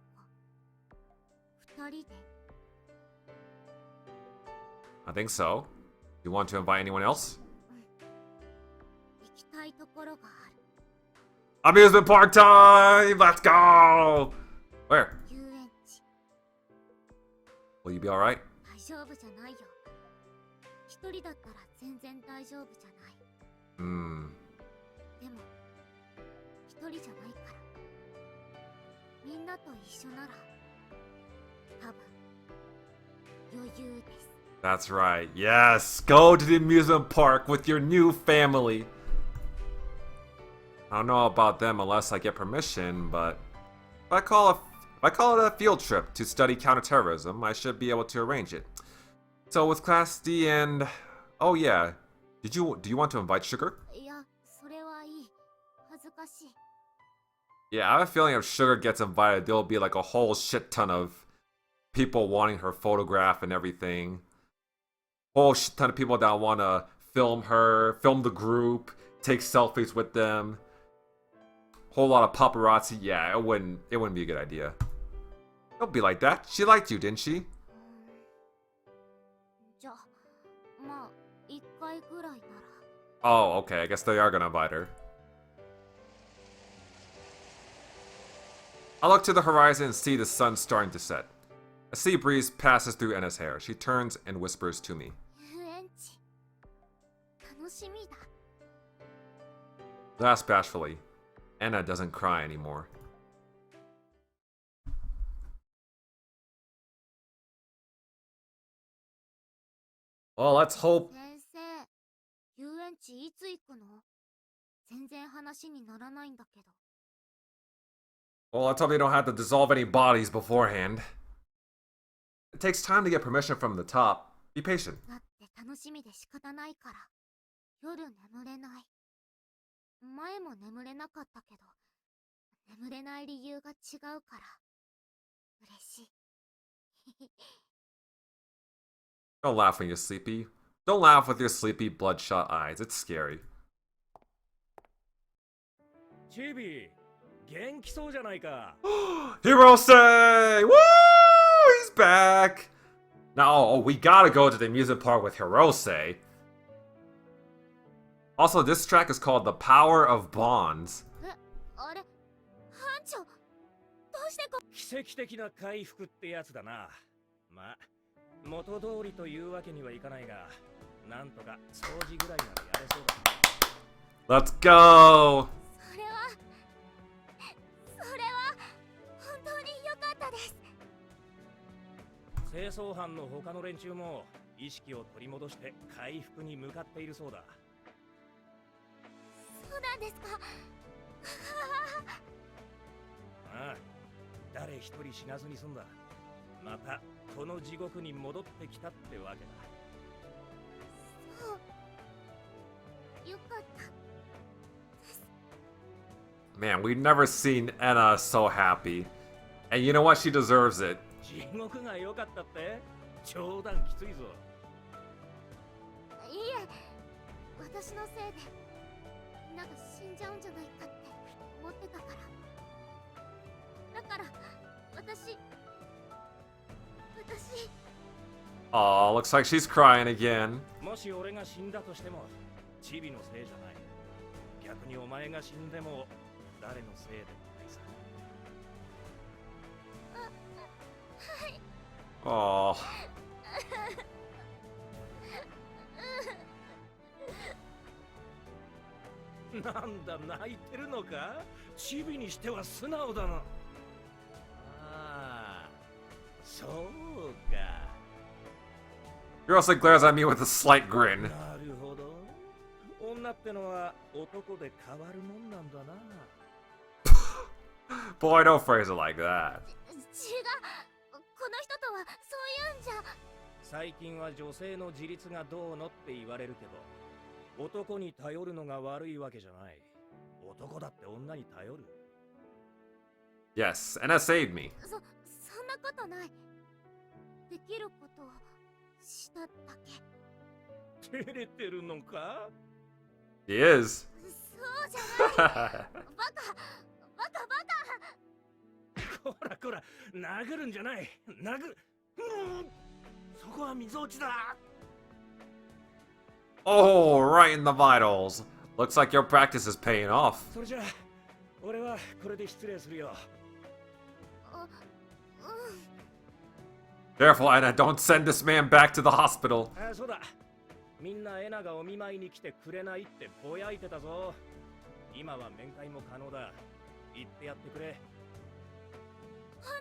二人で。I think so. You want to invite anyone else? 行きたいところがある。 Amusement park time! Let's go! Where? 遊園地。 Will you be alright? 大丈夫じゃないよ。一人だったら全然大丈夫じゃない。Hmm. でも、一人じゃないから。みんなと一緒なら、多分、余裕です。That's right. Yes! Go to the amusement park with your new family! I don't know about them unless I get permission, but if I call it a field trip to study counterterrorism, I should be able to arrange it. So with Class D and... Oh yeah. Do you want to invite Sugar? いや、それはいい。恥ずかしい。 Yeah, I have a feeling if Sugar gets invited, there'll be like a whole shit ton of people wanting her photograph and everything. Whole shit ton of people that want to film her, film the group, take selfies with them. Whole lot of paparazzi. Yeah, it wouldn't be a good idea. Don't be like that. She liked you, didn't she? じゃあ、まあ、一回ぐらいなら。 Oh, okay. I guess they are gonna invite her. I look to the horizon and see the sun starting to set. A sea breeze passes through Anna's hair. She turns and whispers to me. 遊園地。楽しみだ。 Laughs bashfully. Anna doesn't cry anymore. Well, let's hope. 先生、遊園地いつ行くの？全然話にならないんだけど。 Well, let's hope they don't have to dissolve any bodies beforehand. It takes time to get permission from the top. Be patient. だって楽しみで仕方ないから。夜眠れない。前も眠れなかったけど、眠れない理由が違うから。嬉しい。 Don't laugh when you're sleepy. Don't laugh with your sleepy, bloodshot eyes. It's scary. チビ、元気そうじゃないか。Hirose! Woo! He's back! Now, we gotta go to the amusement park with Hirose. Also, this track is called The Power of Bonds. え、あれ、班長、どうしてこ…奇跡的な回復ってやつだな。まあ、元通りというわけにはいかないが、なんとか掃除ぐらいならやれそうだ。 Let's go! それは本当に良かったです。清掃班の他の連中も意識を取り戻して回復に向かっているそうだ。そうなんですか。ああ、誰一人死なずに済んだ。またこの地獄に戻ってきたってわけだ。よかった。 Man, we've never seen Enna so happy. And you know what? She deserves it. 地獄が良かったって？冗談きついぞ。いいえ、私のせいでなんか死んじゃうんじゃないかって思ってたから。だから私 Aw, looks like she's crying again. もし俺が死んだとしてもチビのせいじゃない。逆にお前が死んでも誰のせいでもないさ。 Aw. なんだ、泣いてるのか？チビにしては素直だな。ああ、そうか。 Girl also glares at me with a slight grin. なるほど。女ってのは男で変わるもんなんだな。 Boy, don't phrase it like that. 違う、この人とはそういうんじゃ。最近は女性の自立がどうのって言われるけど、男に頼るのが悪いわけじゃない。男だって女に頼る。 Yes, Enna saved me. そんなことない。できることをしただけ。照れてるのか？ She is. そうじゃない。バカ。こらこら、殴るんじゃない。そこは溝落ちだ。 Oh, right in the vitals. Looks like your practice is paying off. それじゃあ、俺はこれで失礼するよ。Careful, Enna. Don't send this man back to the hospital. ああ、そうだ。みんなエナがお見舞いに来てくれないってぼやいてたぞ。今は面会も可能だ。言ってやってくれ。本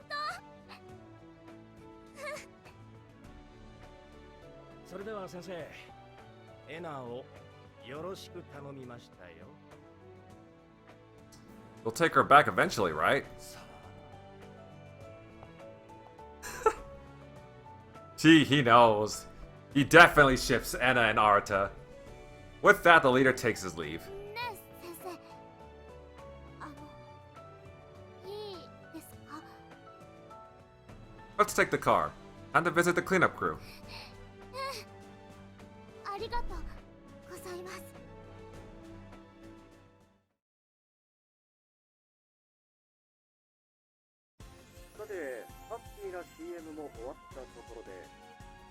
それでは先生、エナをよろしく頼みましたよ。 We'll take her back eventually, right? Gee, he knows. He definitely ships Enna and Arata. With that, the leader takes his leave. 当。ねえ先生、いいですか？ Let's take the car. Time to visit the cleanup crew. ありがとうございます。さて、ハッピーな CM も終わったところで、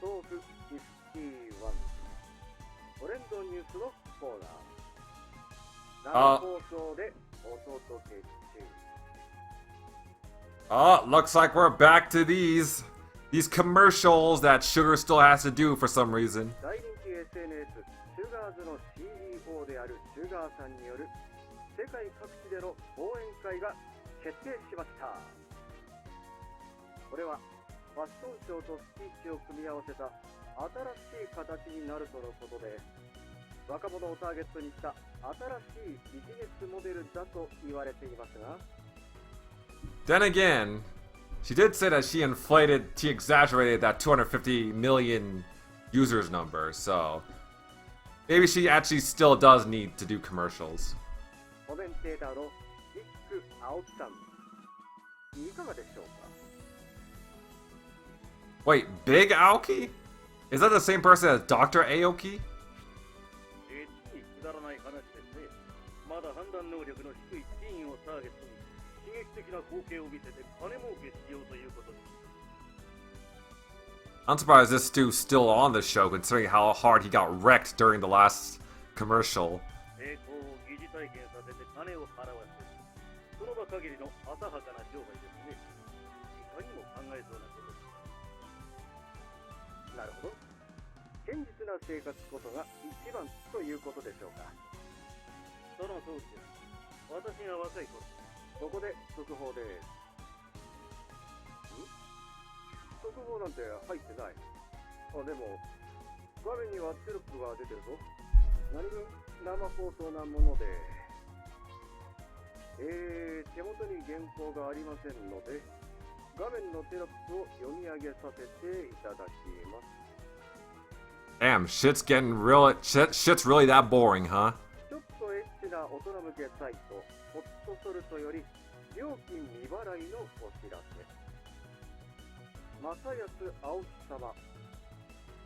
豆腐51トレンドニュースのコーナー。生放送でお届け中。 Oh, looks like we're back to these commercials that Sugar still has to do for some reason. 大人気 SNS シュガーズの CEO であるシュガーさんによる世界各地での講演会が決定しました。これはファッションショーとスピーチを組み合わせた新しい形になるとのことで、若者をターゲットにした新しいビジネスモデルだと言われていますが、 Then again, she did say that she exaggerated that 250 million users number, so maybe she actually still does need to do commercials. コメンテーターのビッグ青木さん、いかがでしょうか？ Wait, Big Aoki? Is that the same person as Dr. Aoki? くだらない話ですね。まだ判断能力の低いティーンをターゲットに刺激的な光景を見せて金儲けしようということです。 I'm surprised this dude's still on the show considering how hard he got wrecked during the last commercial. 成功を疑似体験させて金を払わせる。その場限りの浅はかな商売ですね。いかにも考えそうなことです。なるほど。堅実な生活こそが一番ということでしょうか。その通りです。私が若い頃。ここで速報です。速報なんて入ってない。あ、でも画面にはテロップが出てるぞ。何分生放送なもので、手元に原稿がありませんので、画面のテロップを読み上げさせていただきます。 Damn, shit's really that boring, huh? ちょっとエッチな大人向けサイト、ホットソルトより料金未払いのお知らせ。正安青木様、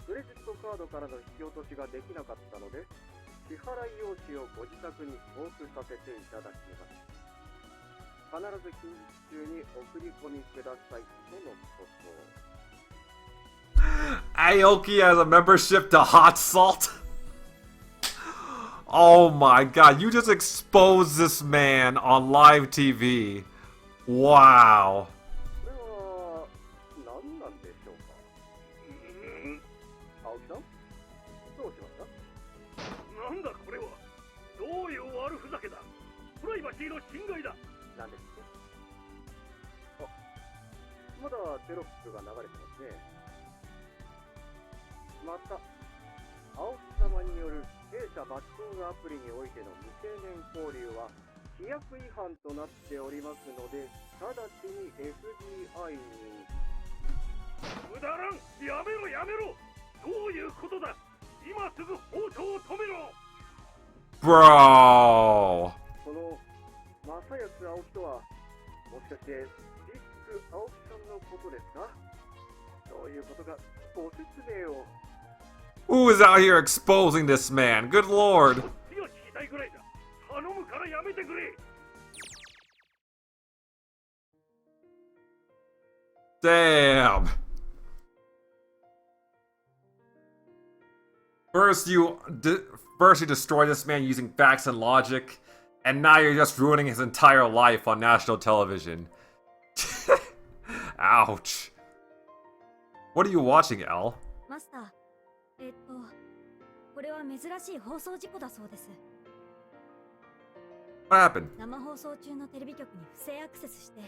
クレジットカードからの引き落としができなかったので、支払い用紙をご自宅に送付させていただきます。必ず近日中に送り込みくださいとのこと。Aoki has a membership to Hot Salt? Oh my god, you just exposed this man on live TV. Wow. これは何なんでしょうか。青木さん、どうしました？なんだこれは。どういう悪ふざけだ。プライバシーの侵害だ。なんですって。あ、まだテロップが流れてますね。また、青木様による弊社マッチングアプリにおいての未成年交流は規約違反となっておりますので、直ちに FBI に。くだらん。やめろやめろ。どういうことだ。今すぐ放送を止めろ。Bro! この正安青木とは、もしかしてビッグ青木さんのことですか？どういうことかご説明を。Who is out here exposing this man? Good lord. こっちが聞きたいぐらいだ。頼むからやめてくれ。Damn. First you destroy this man using facts and logic, and now you're just ruining his entire life on national television. Ouch. What are you watching, L? マスター、これは珍しい放送事故だそうです。What happened? 生放送中のテレビ局に不正アクセスして、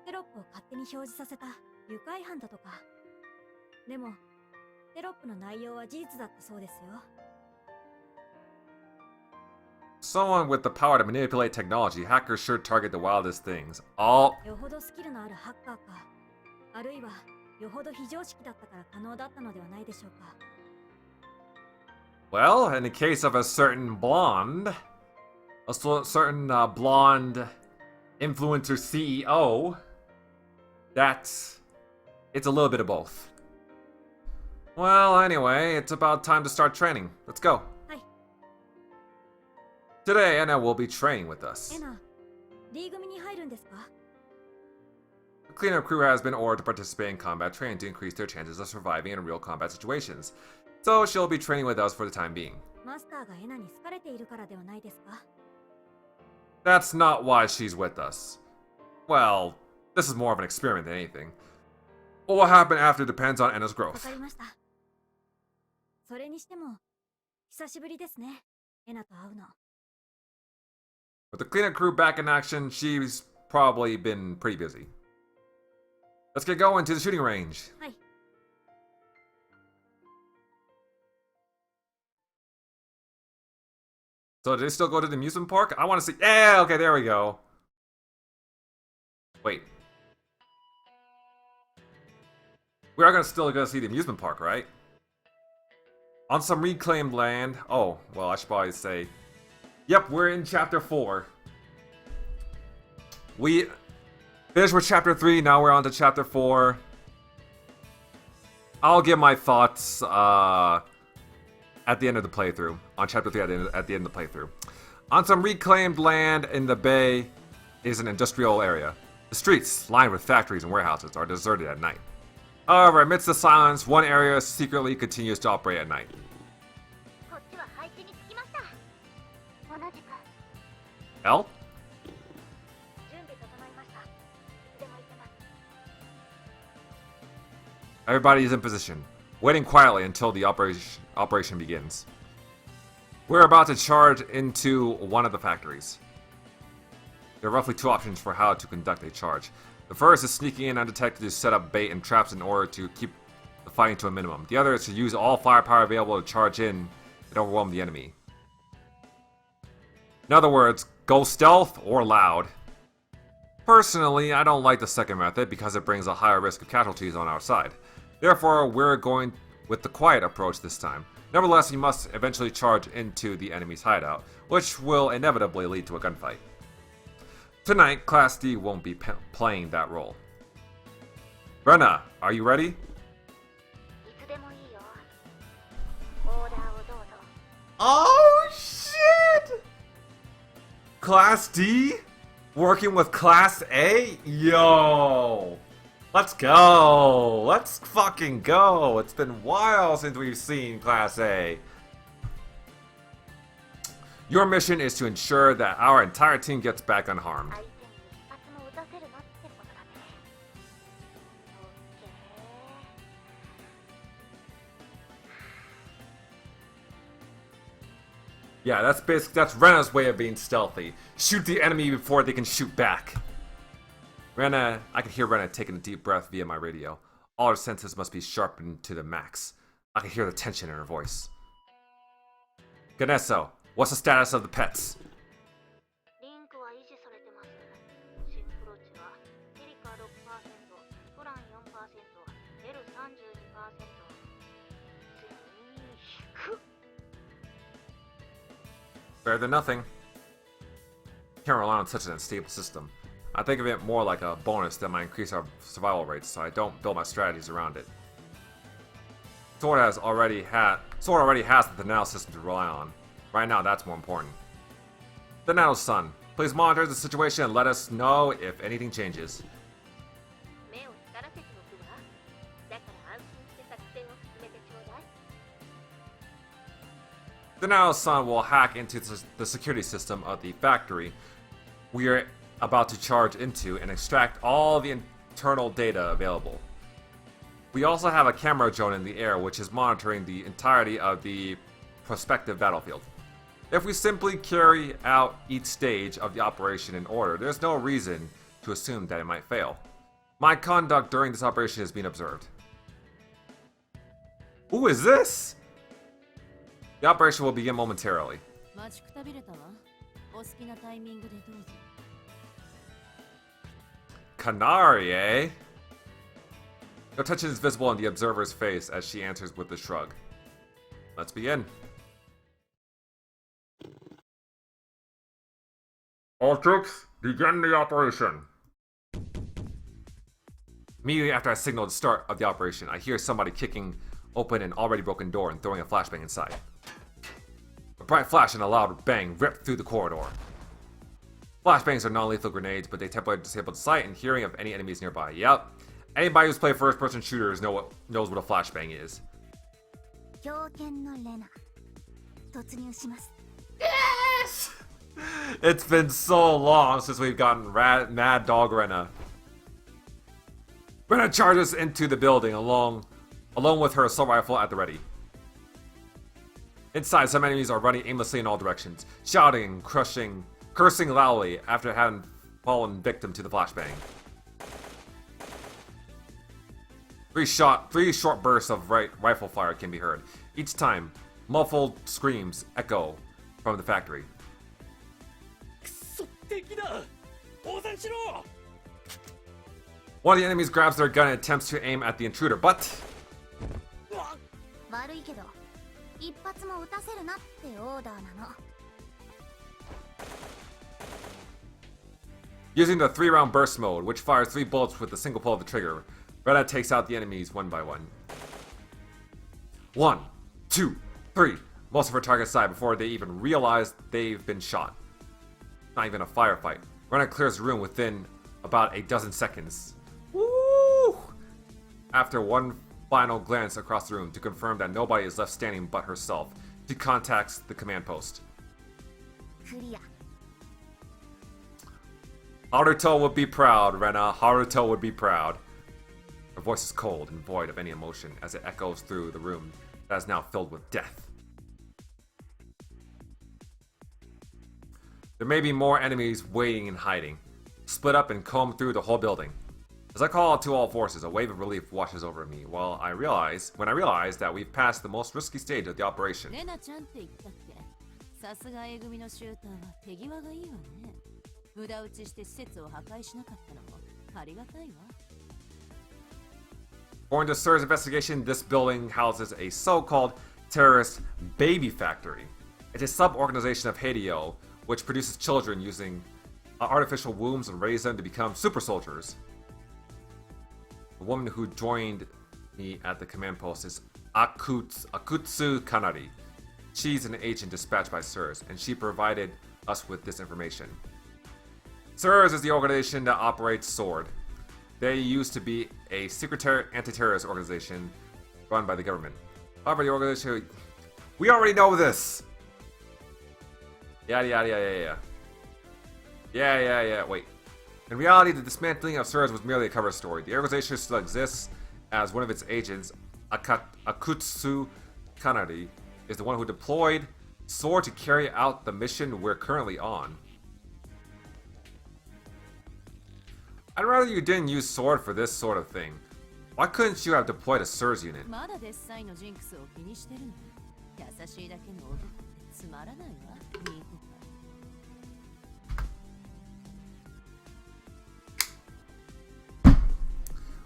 テロップを勝手に表示させた愉快犯だとか。でも、テロップの内容は事実だったそうですよ。Someone with the power to manipulate technology, hackers sure target the wildest things. All よほどスキルのあるハッカーか、あるいはよほど非常識だったから可能だったのではないでしょうか。well, in the case of a certain blonde, blonde influencer CEO, it's a little bit of both. Well, anyway, it's about time to start training. Let's go. Hi. Today, Anna will be training with us. エナ、D組に入るんですか？ The cleanup crew has been ordered to participate in combat training to increase their chances of surviving in real combat situations. So she'll be training with us for the time being. マスターがエナに好かれているからではないですか？ That's not why she's with us. Well, this is more of an experiment than anything. What will happen after depends on Anna's わ growth. かりました。それにしても、久しぶりですね、エナと会うの。With the cleanup crew back in action, she's probably been pretty busy. Let's get going to the shooting range. はい。So, did they still go to the amusement park? I want to see. Yeah, okay, there we go. Wait. We are still gonna see the amusement park, right? On some reclaimed land. Oh, well, I should probably say. Yep, we're in chapter 4. We finished with chapter 3, now we're on to chapter 4. I'll give my thoughts at the end of the playthrough. On chapter 3 at the end of the playthrough. On some reclaimed land in the bay is an industrial area. The streets, lined with factories and warehouses, are deserted at night. However, amidst the silence, one area secretly continues to operate at night. こっちは配置につきました。同じく L? 準備整いました。いつでも行けます。 Everybody is in position. waiting quietly until the operation begins. We're about to charge into one of the factories. There are roughly two options for how to conduct a charge. The first is sneaking in undetected to set up bait and traps in order to keep the fighting to a minimum. The other is to use all firepower available to charge in and overwhelm the enemy. In other words, go stealth or loud. Personally, I don't like the second method because it brings a higher risk of casualties on our side. Therefore, we're going with the quiet approach this time. Nevertheless, you must eventually charge into the enemy's hideout, which will inevitably lead to a gunfight. Tonight, Class D won't be playing that role. Rena, are you ready? いつでもいいよ。オーダーをどうぞ。 Oh shit! Class D? Working with Class A? Yo! Let's go! Let's fucking go! It's been a while since we've seen Class A. Your mission is to ensure that our entire team gets back unharmed. 相手に一発も撃たせるなってことだね。Yeah, that's Rena's way of being stealthy. Shoot the enemy before they can shoot back. I can hear Rena taking a deep breath via my radio. All her senses must be sharpened to the max. I can hear the tension in her voice. Ganeso, what's the status of the pets? リンクは維持されてます。シンクロ値はエリカ 6%、トラン 4%、L 32%。低っ。 Better than nothing. Can't rely on such an unstable system. I think of it more like a bonus that might increase our survival rates, so I don't build my strategies around it. Sword already has the Thanatos system to rely on. Right now, that's more important. Thanatos-san, please monitor the situation and let us know if anything changes. 目を光らせておくわ。だから安心して作戦を進めてちょうだい。 Thanatos-san will hack into the security system of the factory we are about to charge into and extract all the internal data available. We also have a camera drone in the air which is monitoring the entirety of the prospective battlefield. If we simply carry out each stage of the operation in order, there's no reason to assume that it might fail. My conduct during this operation is being observed. Who is this? The operation will begin momentarily. 待ちくたびれたわ。お好きなタイミングでどうぞ。 Canary, eh? No tension is visible on the observer's face as she answers with a shrug. Let's begin. All troops, begin the operation. Immediately after I signal the start of the operation, I hear somebody kicking open an already broken door and throwing a flashbang inside. A bright flash and a loud bang ripped through the corridor. Flashbangs are non-lethal grenades, but they temporarily disable the sight and hearing of any enemies nearby. Yep. Anybody who's played first-person shooters knows what a flashbang is. 狂犬のレナ突入します。 Yes! It's been so long since we've gotten Mad Dog Rena. Rena charges into the building alone with her assault rifle at the ready. Inside, some enemies are running aimlessly in all directions, shouting, cursing loudly after having fallen victim to the flashbang. Three short bursts of rifle fire can be heard. Each time, muffled screams echo from the factory. くそ敵だ。応戦しろ。 One of the enemies grabs their gun and attempts to aim at the intruder, but 悪いけど一発も撃たせるなってオーダーなの。 using the 3-round burst mode, which fires 3 bullets with a single pull of the trigger, Rena takes out the enemies one by one. 1, 2, 3. Most of her targets die before they even realize they've been shot. Not even a firefight. Rena clears the room within about a dozen seconds. Woo! After one final glance across the room to confirm that nobody is left standing but herself, she contacts the command post. クリア。 Haruto would be proud, Rena. Haruto would be proud. voice is cold and void of any emotion as it echoes through the room that is now filled with death. There may be more enemies waiting and hiding, split up and comb through the whole building. As I call out to all forces, a wave of relief washes over me when I realize that we've passed the most risky stage of the operation. レナちゃんって言ったっけ。さすが A 組のシューターは手際がいいわね。無駄打ちして施設を破壊しなかったのもありがたいわ。According to Sir's investigation, this building houses a so-called terrorist baby factory. It's a sub-organization of Hades, which produces children using artificial wombs and raise them to become super soldiers. The woman who joined me at the command post is Akutsu Kanari. She's an agent dispatched by SIRS, and she provided us with this information. SIRS is the organization that operates SWORD. They used to be a secret anti-terrorist organization run by the government. However, the organization... We already know this! Yeah. Wait. In reality, the dismantling of SIRS was merely a cover story. The organization still exists as one of its agents, Akutsu Kanari, is the one who deployed SWORD to carry out the mission we're currently on. I'd rather you didn't use SWORD for this sort of thing. Why couldn't you have deployed a SIRS unit? まだデッサイのジンクスを気にしてるの。優しいだけの男ってつまらないわ。見てた。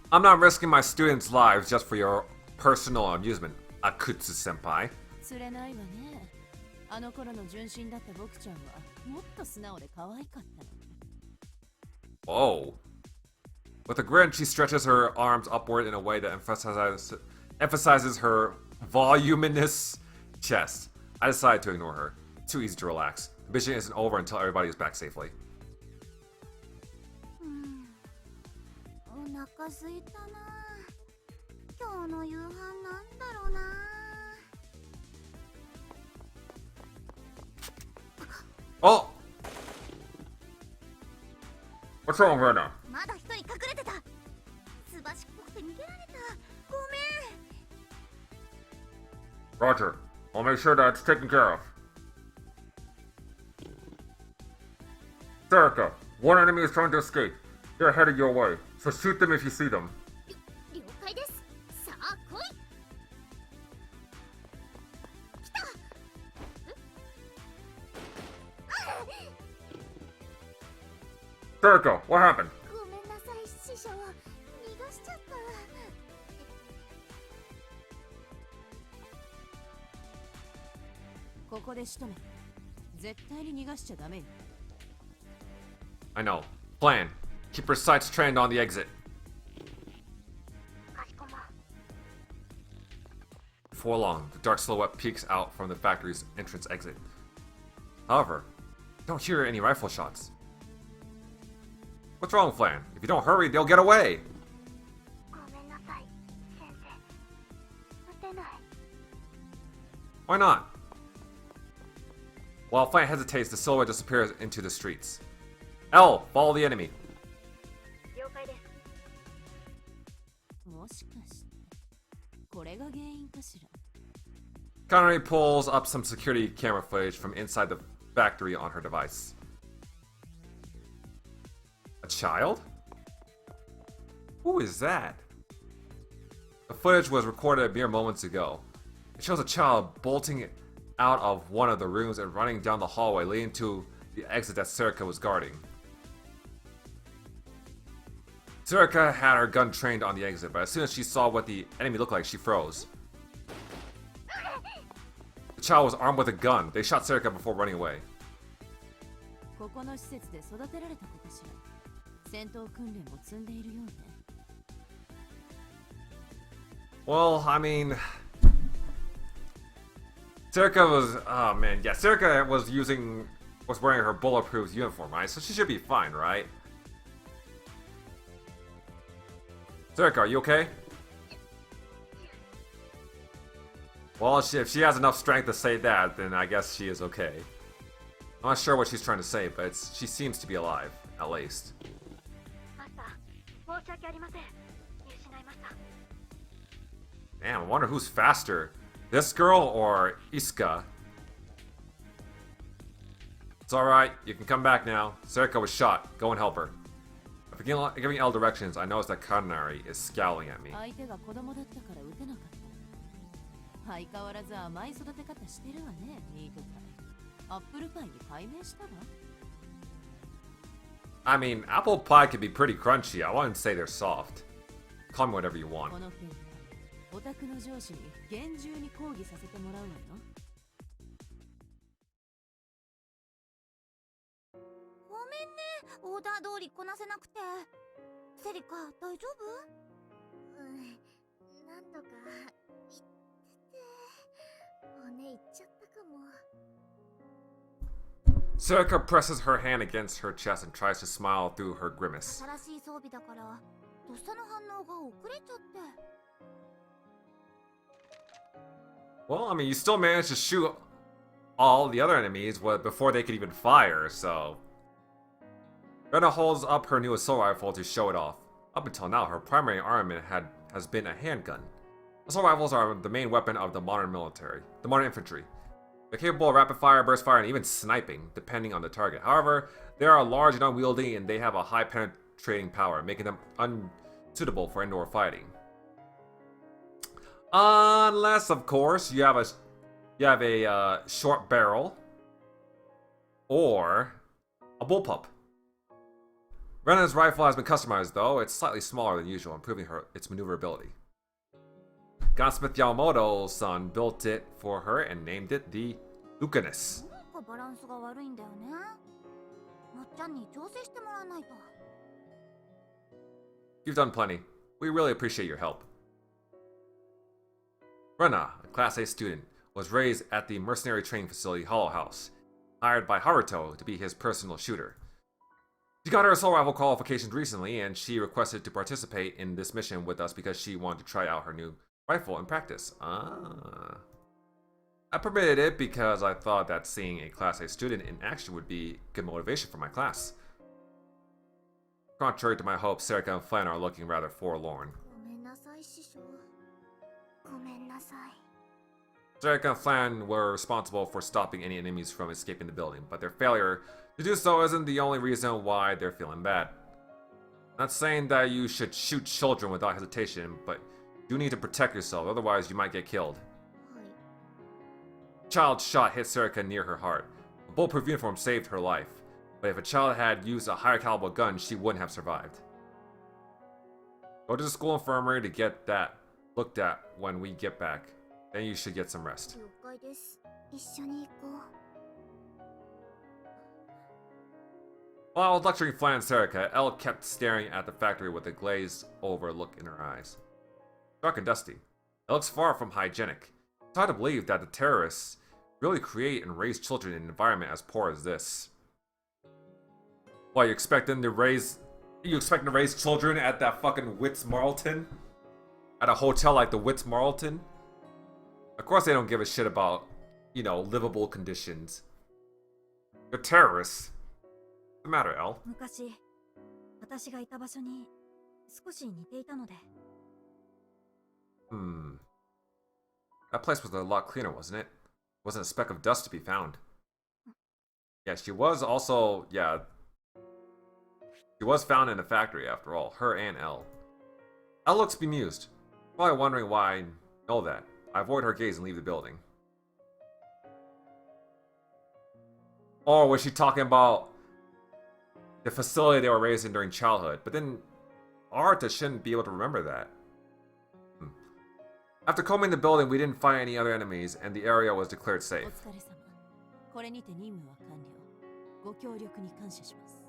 I'm not risking my students' lives just for your personal amusement, Akutsu senpai. 釣れないわね。あの頃の純真だった僕ちゃんはもっと素直で可愛かったの。Whoa. With a grin, she stretches her arms upward in a way that emphasizes her voluminous chest. I decide to ignore her. Too easy to relax. The mission isn't over until everybody is back safely. お腹すいたな。今日の夕飯なんだろうな。Oh! What's wrong, Rena? まだ一人隠れてた。すばしっこくて逃げられた。ごめん。 Roger. I'll make sure that it's taken care of. Serica, one enemy is trying to escape. They're headed your way, so shoot them if you see them. 了解です。さあ来い。来た。Serica, what happened? ごめんなさい、師匠。逃がしちゃった。ここで仕留め。絶対に逃がしちゃダメよ。I know. Plan. Keep her sights trained on the exit. かしこま。 Before long, the dark silhouette peeks out from the factory's entrance exit. However, I don't hear any rifle shots. What's wrong, Flan? If you don't hurry, they'll get away! ごめんなさい、先生。撃てない。 Why not? While Flan hesitates, the silhouette disappears into the streets. L, follow the enemy. 了解です。もしかして、これが原因かしら。Connery pulls up some security camera footage from inside the factory on her device. A child? Who is that? The footage was recorded mere moments ago. It shows a child bolting out of one of the rooms and running down the hallway leading to the exit that Serica was guarding. Serica had her gun trained on the exit, but as soon as she saw what the enemy looked like, she froze. The child was armed with a gun. They shot Serica before running away. ここの施設で育てられた子かしら。戦闘訓練も積んでいるようね。Well, I mean... Serica was... Oh, man. Yeah, Serica was wearing her bulletproof uniform, right? So she should be fine, right? Serica, are you okay? Well, if she has enough strength to say that, then I guess she is okay. I'm not sure what she's trying to say, but she seems to be alive, at least. マスター、申し訳ありません。見失いました。 Damn, I wonder who's faster, this girl or Iska. It's alright, you can come back now. Serika was shot. Go and help her. After giving L directions, I noticed that Kanari is scowling at me. 相手が子供だったから撃てなかった。相変わらず甘い育て方してるわね、ミートパイ。アップルパイに改名したわ。I mean, apple pie can be pretty crunchy. I wouldn't say they're soft. Call me whatever you want. この件はお宅の上司に厳重に抗議させてもらうわよ。ごめんね、オーダー通りこなせなくて。セリカ、大丈夫？なんとかいってて、骨いっちゃったかも。 Serika presses her hand against her chest and tries to smile through her grimace. 新しい装備だからとっさの反応が遅れちゃって。 Well, I mean, you still managed to shoot all the other enemies before they could even fire, so... Rena holds up her new assault rifle to show it off. Up until now, her primary armament has been a handgun. Assault rifles are the main weapon of the modern infantry. They're capable of rapid fire, burst fire, and even sniping, depending on the target. However, they are large and unwieldy, and they have a high penetrating power, making them unsuitable for indoor fighting. Unless, of course, you have a short barrel or a bullpup. Rena's rifle has been customized, though. It's slightly smaller than usual, improving its maneuverability. Gunsmith Yamamoto's son built it for her and named it the Lucanus. なんかバランスが悪いんだよね。まっちゃんに調整してもらわないと。 You've done plenty. We really appreciate your help. Rena, a Class A student, was raised at the mercenary training facility Hollow House, hired by Haruto to be his personal shooter. She got her assault rifle qualifications recently, and she requested to participate in this mission with us because she wanted to try out her new rifle in practice. I permitted it because I thought that seeing a Class A student in action would be good motivation for my class. Contrary to my hopes, Serika and Flan are looking rather forlorn. ごめんなさい、師匠。ごめんなさい。 Serika and Flan were responsible for stopping any enemies from escaping the building, but their failure to do so isn't the only reason why they're feeling bad. Not saying that you should shoot children without hesitation, but you need to protect yourself, otherwise you might get killed. はい。 Child's shot hit Serika near her heart. A bulletproof uniform saved her life, but if a child had used a higher caliber gun, she wouldn't have survived. Go to the school infirmary to get that looked at when we get back. Then you should get some rest. 了解です。一緒に行こう。 While I was lecturing Flan and Serika, Elle kept staring at the factory with a glazed-over look in her eyes. Dark and dusty. It looks far from hygienic. It's hard to believe that the terrorists really create and raise children in an environment as poor as this. What, you expect them to raise children at that fucking Witz Marlton? At a hotel like the Witz Marlton? Of course they don't give a shit about, you know, livable conditions. They're terrorists. What's the matter, Elle? 昔、私がいた場所に少し似ていたので。 That place was a lot cleaner, wasn't it? Wasn't a speck of dust to be found. Yeah, she was also, she was found in a factory after all, her and Elle. Elle looks bemused, probably wondering why I know that. I avoid her gaze and leave the building. Or was she talking about the facility they were raised in during childhood? But then Arta shouldn't be able to remember that. After combing the building, we didn't find any other enemies, and the area was declared お safe. 疲れ様。これにて任務は完了。ご協力に感謝します。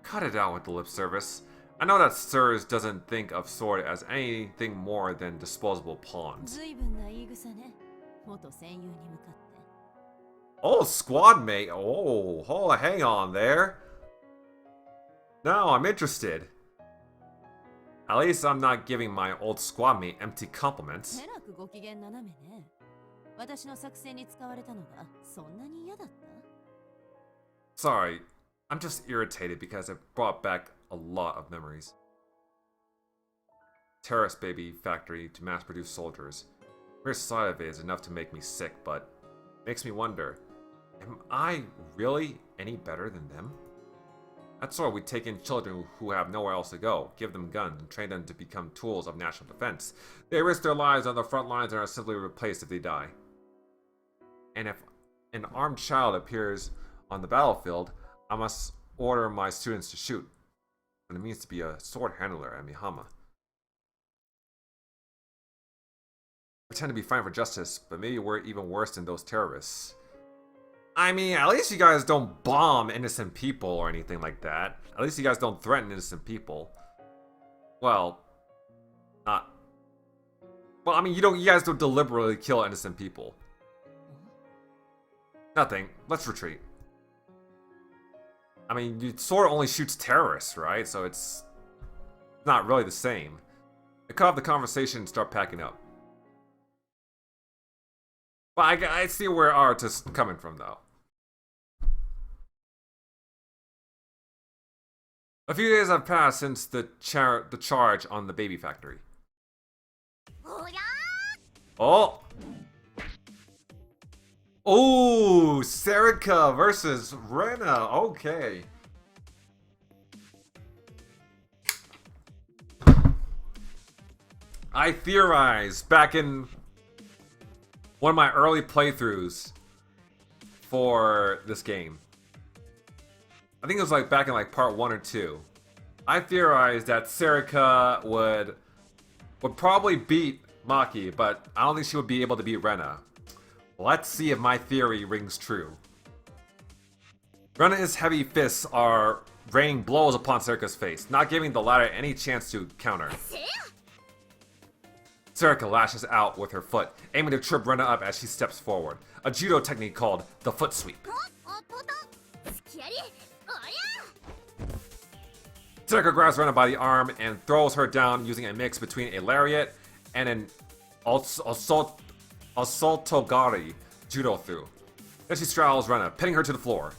Cut it out with the lip service. I know that Sirs doesn't think of Sword as anything more than disposable pawns. ずいぶんな言い草ね。元戦友に向かって。 Oh, squad mate. Oh, hang on there. Now I'm interested. At least I'm not giving my old squad mate empty compliments. えらくご機嫌斜めね。私の作戦に使われたのがそんなに嫌だった？ Sorry, I'm just irritated because it brought back a lot of memories. terrorist baby factory to mass-produce soldiers. The mere sight of it is enough to make me sick, but makes me wonder, am I really any better than them? That's why we take in children who have nowhere else to go, give them guns, and train them to become tools of national defense. They risk their lives on the front lines and are simply replaced if they die. And if an armed child appears on the battlefield, I must order my students to shoot. What it means to be a sword handler at Mihama. Pretend to be fighting for justice, but maybe we're even worse than those terrorists. I mean, at least you guys don't bomb innocent people or anything like that. At least you guys don't threaten innocent people. Well, not. Well, I mean, you guys don't deliberately kill innocent people. Nothing. Let's retreat. I mean, your sword only shoots terrorists, right? So it's not really the same. They cut off the conversation and start packing up. But I see where art is coming from, though. A few days have passed since the charge on the baby factory. Oh! Oh, Serika versus Rena. Okay. I theorized back in one of my early playthroughs for this game. I think it was like back in like part 1 or 2. I theorized that Serika would probably beat Maki, but I don't think she would be able to beat Rena. Let's see if my theory rings true. Rena's heavy fists are raining blows upon Serika's face, not giving the latter any chance to counter. Serika lashes out with her foot, aiming to trip Rena up as she steps forward. A judo technique called the foot sweep. Serika grabs Rena by the arm and throws her down using a mix between a lariat and an assaultogari judo through. Then she straddles Rena, pinning her to the floor.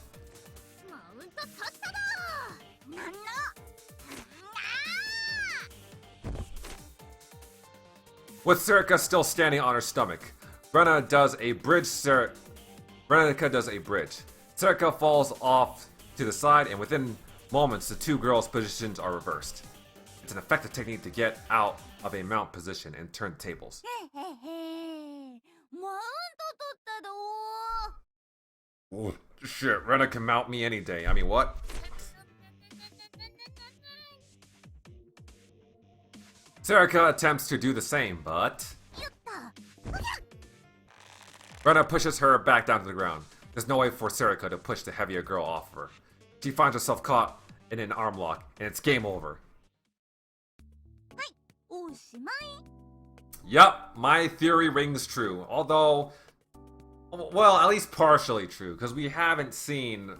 With Serika still standing on her stomach, Rena does a bridge. Renica does a bridge. Serika falls off to the side, and within moments, the two girls' positions are reversed. It's an effective technique to get out of a mount position and turn the tables. Oh, shit, Rena can mount me any day. I mean, what? Serika attempts to do the same, but Rena pushes her back down to the ground. There's no way for Serika to push the heavier girl off of her. She finds herself caught in an arm lock, and it's game over. Yup, my theory rings true. Although, well, at least partially true, because we haven't seen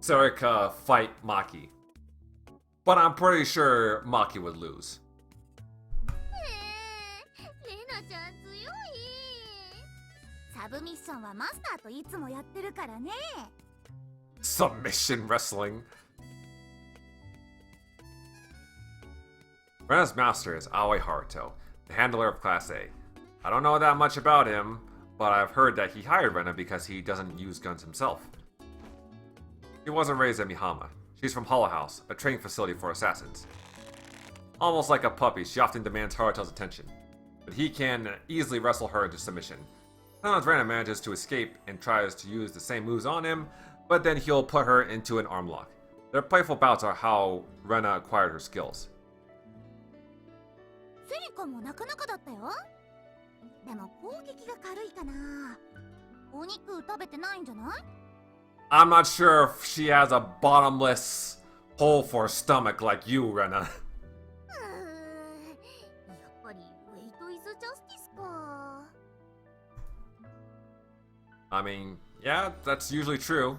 Serika fight Maki. But I'm pretty sure Maki would lose. Submission wrestling. Rena's master is Aoi Haruto, the handler of Class A. I don't know that much about him, but I've heard that he hired Rena because he doesn't use guns himself. She wasn't raised at Mihama. She's from Hollow House, a training facility for assassins. Almost like a puppy, she often demands Haruto's attention, but he can easily wrestle her into submission. Sometimes Rena manages to escape and tries to use the same moves on him, but then he'll put her into an arm lock. Their playful bouts are how Rena acquired her skills. I'm not sure if she has a bottomless hole for a stomach like you, Rena. I mean, yeah, that's usually true.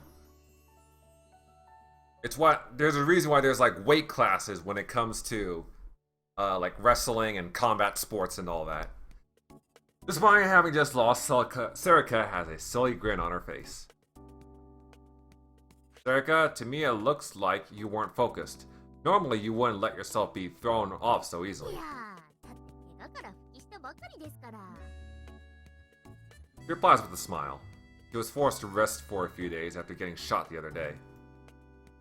There's a reason why there's like weight classes when it comes to like wrestling and combat sports and all that. Despite having just lost, Serika has a silly grin on her face. Serika, to me it looks like you weren't focused. Normally you wouldn't let yourself be thrown off so easily. ばかりですから。 He replies with a smile. He was forced to rest for a few days after getting shot the other day.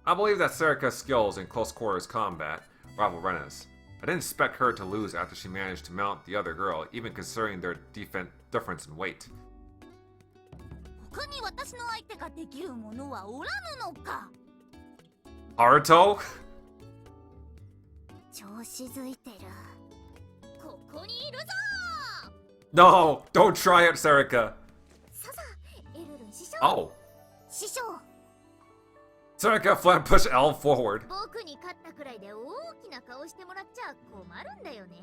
I believe that Serica's skills in close quarters combat rival Rena's. I didn't expect her to lose after she managed to mount the other girl, even considering their difference in weight. 他に私の相手ができるものはおらぬのか。 Haruto? 調子づいてる。ここにいるぞ。 No! Don't try it, Serica! ささ、エルルン師匠。 Oh! 師匠。 Serica flat pushed L forward. 僕に勝ったくらいで大きな顔してもらっちゃ困るんだよね。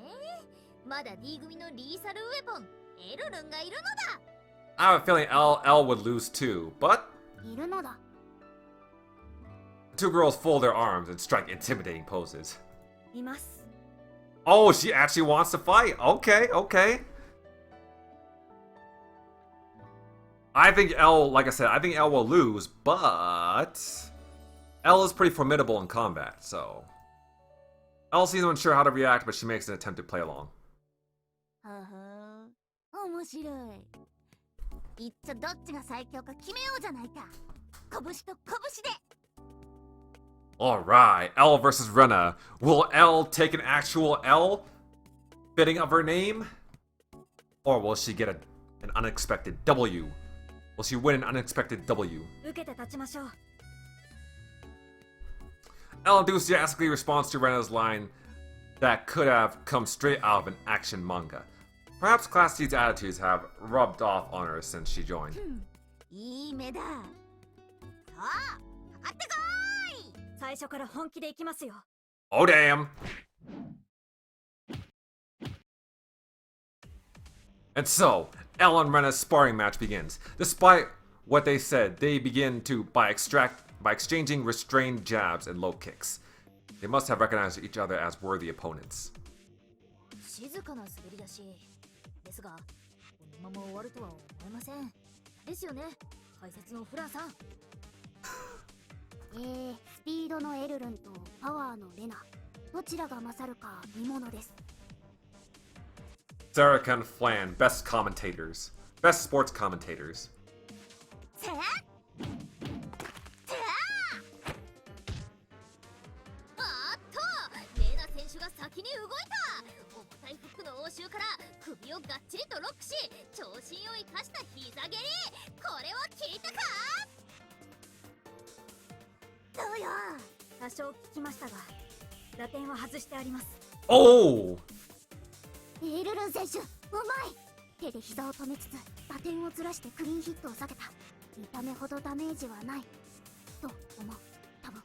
まだ D 組のリーサルウェポン、エルルンがいるのだ。 I have a feeling L would lose too, but いるのだ。 the two girls fold their arms and strike intimidating poses. います。 Oh, she actually wants to fight. Okay, okay. I think L, like I said, I think L will lose, but L is pretty formidable in combat, so L seems unsure how to react, but she makes an attempt to play along. はは、面白い。いっちょどっちが最強か決めようじゃないか。拳と拳で。 Alright, L versus Rena. Will L take an actual L fitting of her name? Or will she get an unexpected W? Will she win an unexpected W? 受けて立ちましょう。 L enthusiastically responds to Rena's line that could have come straight out of an action manga. Perhaps Class C's attitudes have rubbed off on her since she joined. いい目だ。さあ、かかってこい。最初から本気で行きますよ。 Oh damn! And so, L and Rena's sparring match begins. Despite what they said, they begin by exchanging restrained jabs and low kicks. They must have recognized each other as worthy opponents. 静かな滑り出し。ですが、このまま終わるとは思えません。ですよね、解説のフランさん。スピードのエルルンとパワーのレナ、どちらが勝るか見ものです。 Serica and Flan, best commentators. Best sports commentators. せあっと、レナ選手が先に動いた。重たいフックの応酬から首をがっちりとロックし、長身を生かした膝蹴り。これは効いたか。どうよ。多少聞きましたが、打点は外してあります。 Oh! エルルン選手、うまい。手で膝を止めつつ打点をずらしてクリーンヒットを避けた。見た目ほどダメージはないと思う。多分。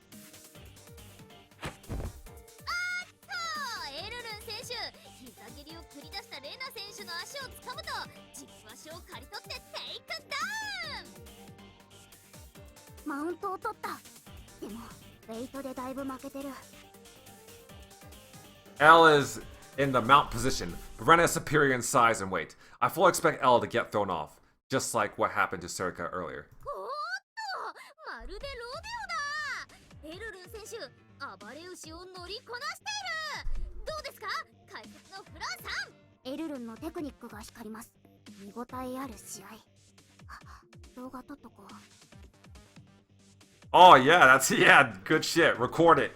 エルルン選手、膝蹴りを繰り出したレナ選手の足を掴むと軸足を刈り取ってテイクダウン。マウントを取った。でもウェイトでだいぶ負けてる。 L is in the mount position, but Rena is superior in size and weight. I fully expect L to get thrown off, just like what happened to Serica earlier. おーっと、まるでロデオだ。エルルン選手、暴れ牛を乗りこなしている。どうですか、解説のフランさん。エルルンのテクニックが光ります。見応えある試合。動画撮っとこう。 Oh yeah, good shit. Record it.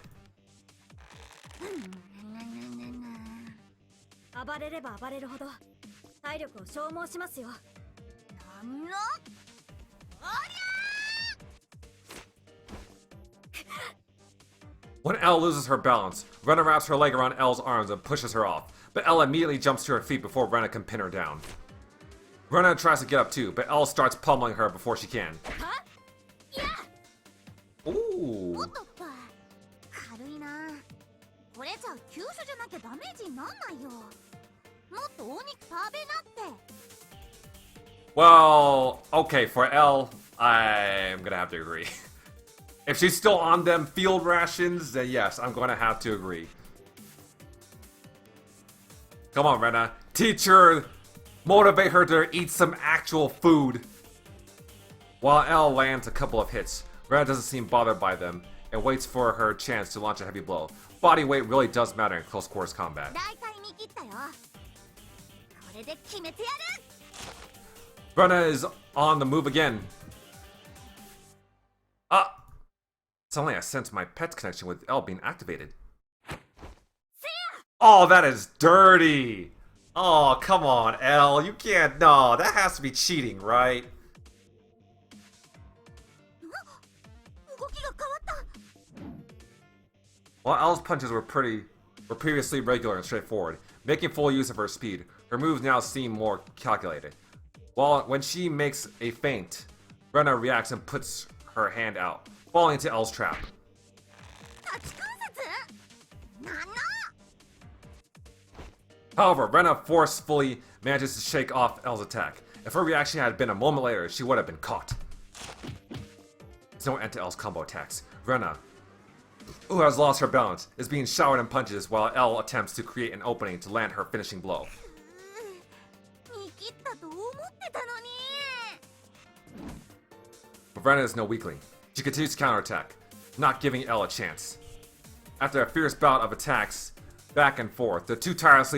暴れれば暴れるほど体力を消耗しますよ。なんの？おりゃーWhen L loses her balance, Rena wraps her leg around L's arms and pushes her off, but L immediately jumps to her feet before Rena can pin her down. Rena tries to get up too, but L starts pummeling her before she can. は？いや。 Ooh. おっとっと。軽いな。これじゃ急所じゃなきゃダメージになんないよ。もっとお肉食べなって。 Well, okay, for L, I'm gonna have to agree. If she's still on them field rations, then yes, I'm gonna have to agree. Come on, Rena. Teach her, motivate her to eat some actual food. While L lands a couple of hits, Rena doesn't seem bothered by them and waits for her chance to launch a heavy blow. Body weight really does matter in close quarters combat. 大体見切ったよ。これで決めてやる。 Brenna is on the move again. Ah! Suddenly I sense my pet's connection with L being activated. Oh, that is dirty! Oh, come on, L. You can't. No, that has to be cheating, right? 動きが変わった。 While L's punches were previously regular and straightforward, making full use of her speed, her moves now seem more calculated. When she makes a feint, Brenna reacts and puts her hand out, falling into L's trap. 立ち関節？なんの？ However, Brenna forcefully manages to shake off L's attack. If her reaction had been a moment later, she would have been caught. There's no end to L's combo attacks. Brenna, who has lost her balance, is being showered in punches while L attempts to create an opening to land her finishing blow. 見切ったと思ってたのに。 But Brenna is no weakling. She continues to counterattack, not giving L a chance. After a fierce bout of attacks, back and forth, the two tireless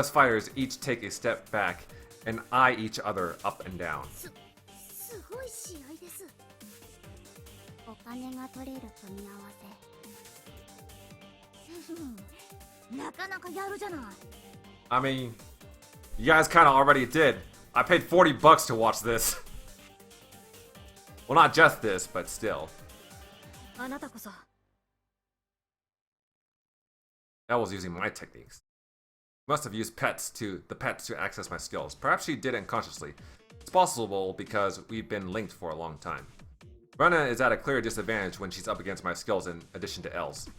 fighters each take a step back and eye each other up and down. すごい試合です。お金が取れる組み合わせ。なかなかやるじゃない。 I mean, you guys kind of already did. I paid $40 to watch this. Well, not just this, but still. あなたこそ。 L was using my techniques. Must have used the pets to access my skills. Perhaps she did it unconsciously. It's possible because we've been linked for a long time. Brenna is at a clear disadvantage when she's up against my skills in addition to L's.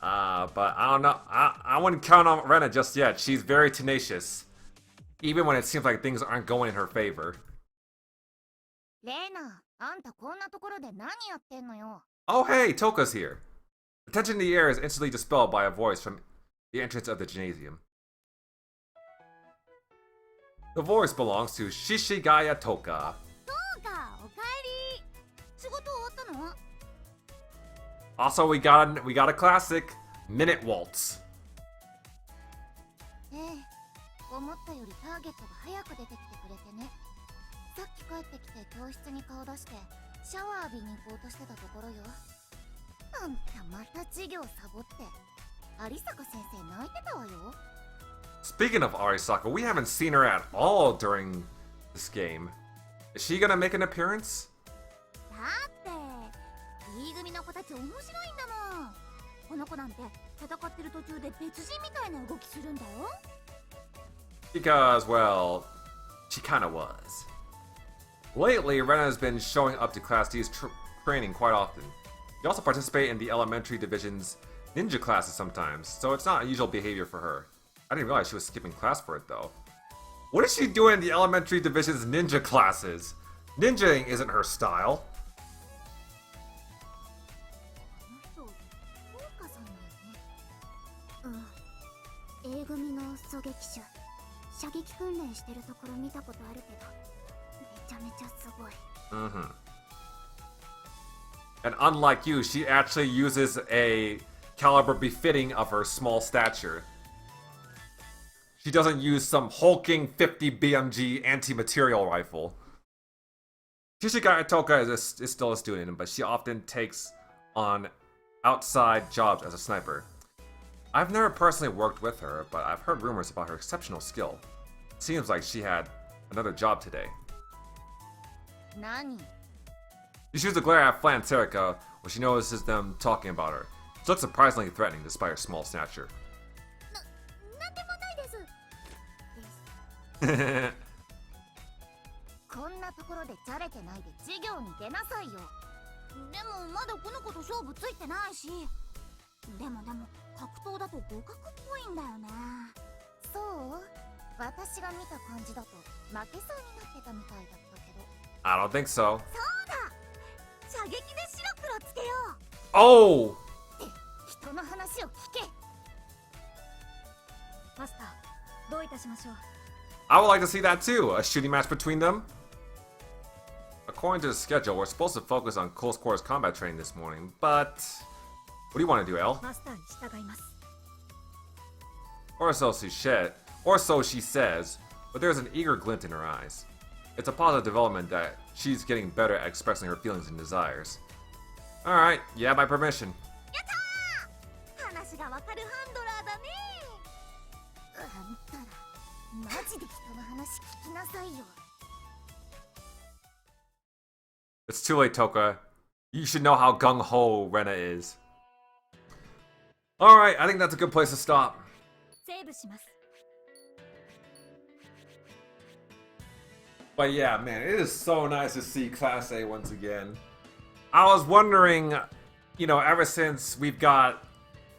But I don't know. I wouldn't count on Brenna just yet. She's very tenacious, even when it seems like things aren't going in her favor. レーナ、あんたこんなところで何やってんのよ。 Oh hey, Toka's here. The tension in the air is instantly dispelled by a voice from the entrance of the gymnasium. The voice belongs to Shishigaya Toka. そうか、おかえり。仕事終わったの？ Also, we got a classic, Minute Waltz. ええ、思ったよりターゲットが早く出てきてくれてね。さっき帰ってきて教室に顔出してシャワー浴びに行こうとしてたところよ。あんたまた授業サボって。有坂先生泣いてたわよ。 Speaking of Arisaka, we haven't seen her at all during this game. Is she gonna make an appearance? だって B 組の子たち面白いんだもん。この子なんて戦ってる途中で別人みたいな動きするんだよ。 Because, well, she kinda was. Lately, Rena has been showing up to Class D's training quite often. She also participates in the elementary division's ninja classes sometimes, so it's not unusual behavior for her. I didn't realize she was skipping class for it, though. What is she doing in the elementary division's ninja classes? Ninjaing isn't her style. この人、フォーカさんだよね。うん。A 組の狙撃手。射撃訓練してるところ見たことあるけど、めちゃめちゃすごい。Mm-hmm. And unlike you, she actually uses a caliber befitting of her small stature. She doesn't use some hulking 50 BMG anti-material rifle. Shishigaya Toka is still a student, but she often takes on outside jobs as a sniper. I've never personally worked with her, but I've heard rumors about her exceptional skill. Seems like she had another job today. 何？ She shoots a glare at Flan and Serica when she notices them talking about her. She looks surprisingly threatening despite her small stature. なんでもないです。こんなところでじゃれてないで授業に出なさいよ。でもまだこの子と勝負ついてないし。でも格闘だと互角っぽいんだよね。そう？私が見た感じだと負けそうになってたみたいだったけど。I don't think so. そうだ。射撃で白黒つけよう。Oh! って人の話を聞け。マスター、どういたしましょう。 I would like to see that too. A shooting match between them. according to the schedule, we're supposed to focus on close quarters combat training this morning, but what do you want to do, Elle? マスターに従います。 Or so she says, but there's an eager glint in her eyes. It's a positive development that she's getting better at expressing her feelings and desires. Alright, you have my permission. やったー！話がわかるハンドラーだね。あんたら、マジで人の話聞きなさいよ。 It's too late, Toka. You should know how gung-ho Rena is. Alright, I think that's a good place to stop. セーブします。 But yeah, man, it is so nice to see Class A once again. I was wondering, ever since we've got,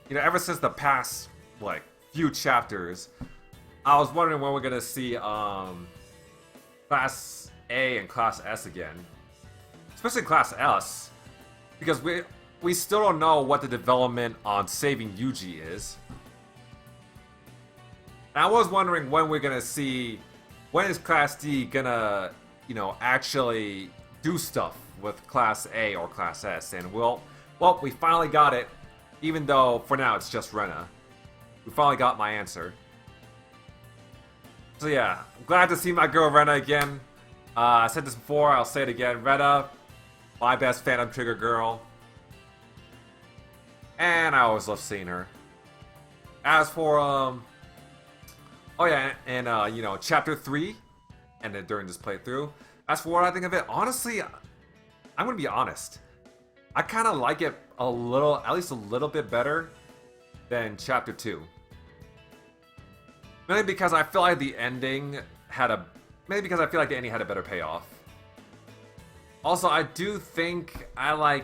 ever since the past, like, few chapters, I was wondering when we're gonna see, Class A and Class S again. Especially Class S, because we still don't know what the development on saving Yuji is. And I was wondering when we're gonna see, when is Class D gonna, actually do stuff with Class A or Class S? And well, we finally got it, even though for now it's just Rena. We finally got my answer. So yeah, I'm glad to see my girl Rena again. I said this before, I'll say it again. Rena, my best Phantom Trigger girl. And I always love seeing her. As for, oh yeah, and Chapter 3, and then during this playthrough, as for what I think of it, honestly, I'm gonna be honest. I kind of like it a little, at least a little bit better than Chapter 2. Mainly because I feel like the ending had a, had a better payoff. Also, I do think I'm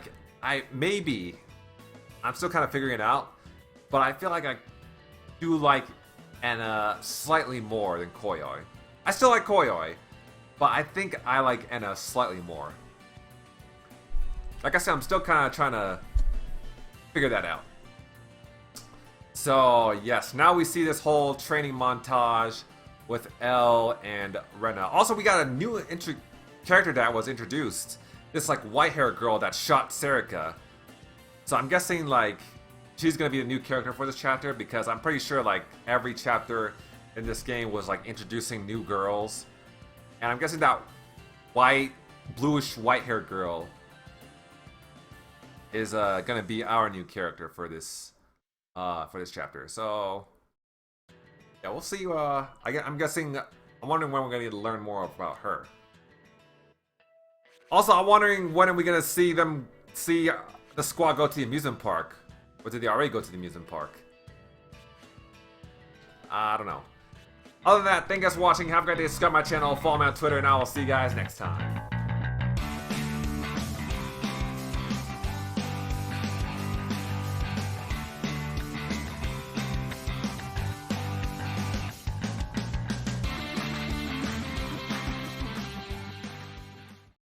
still kind of figuring it out, but I feel like I do like Enna slightly more than Koyoi. I still like Koyoi, but I think I like Enna slightly more. Like I said, I'm still kind of trying to figure that out. So, yes, now we see this whole training montage with Elle and Rena. Also, we got a new character that was introduced. This, like, white-haired girl that shot Serika. So I'm guessing, like, she's gonna be the new character for this chapter, because I'm pretty sure, like, every chapter in this game was, like, introducing new girls. And I'm guessing that bluish white-haired girl is gonna be our new character for this chapter. So yeah, we'll see. I'm wondering when we're gonna get to learn more about her. Also, I'm wondering when are we gonna see the squad go to the amusement park, or did they already go to the amusement park? I don't know. Other than that, thank you guys for watching. Have a great day. Subscribe to my channel, follow me on Twitter, and I will see you guys next time.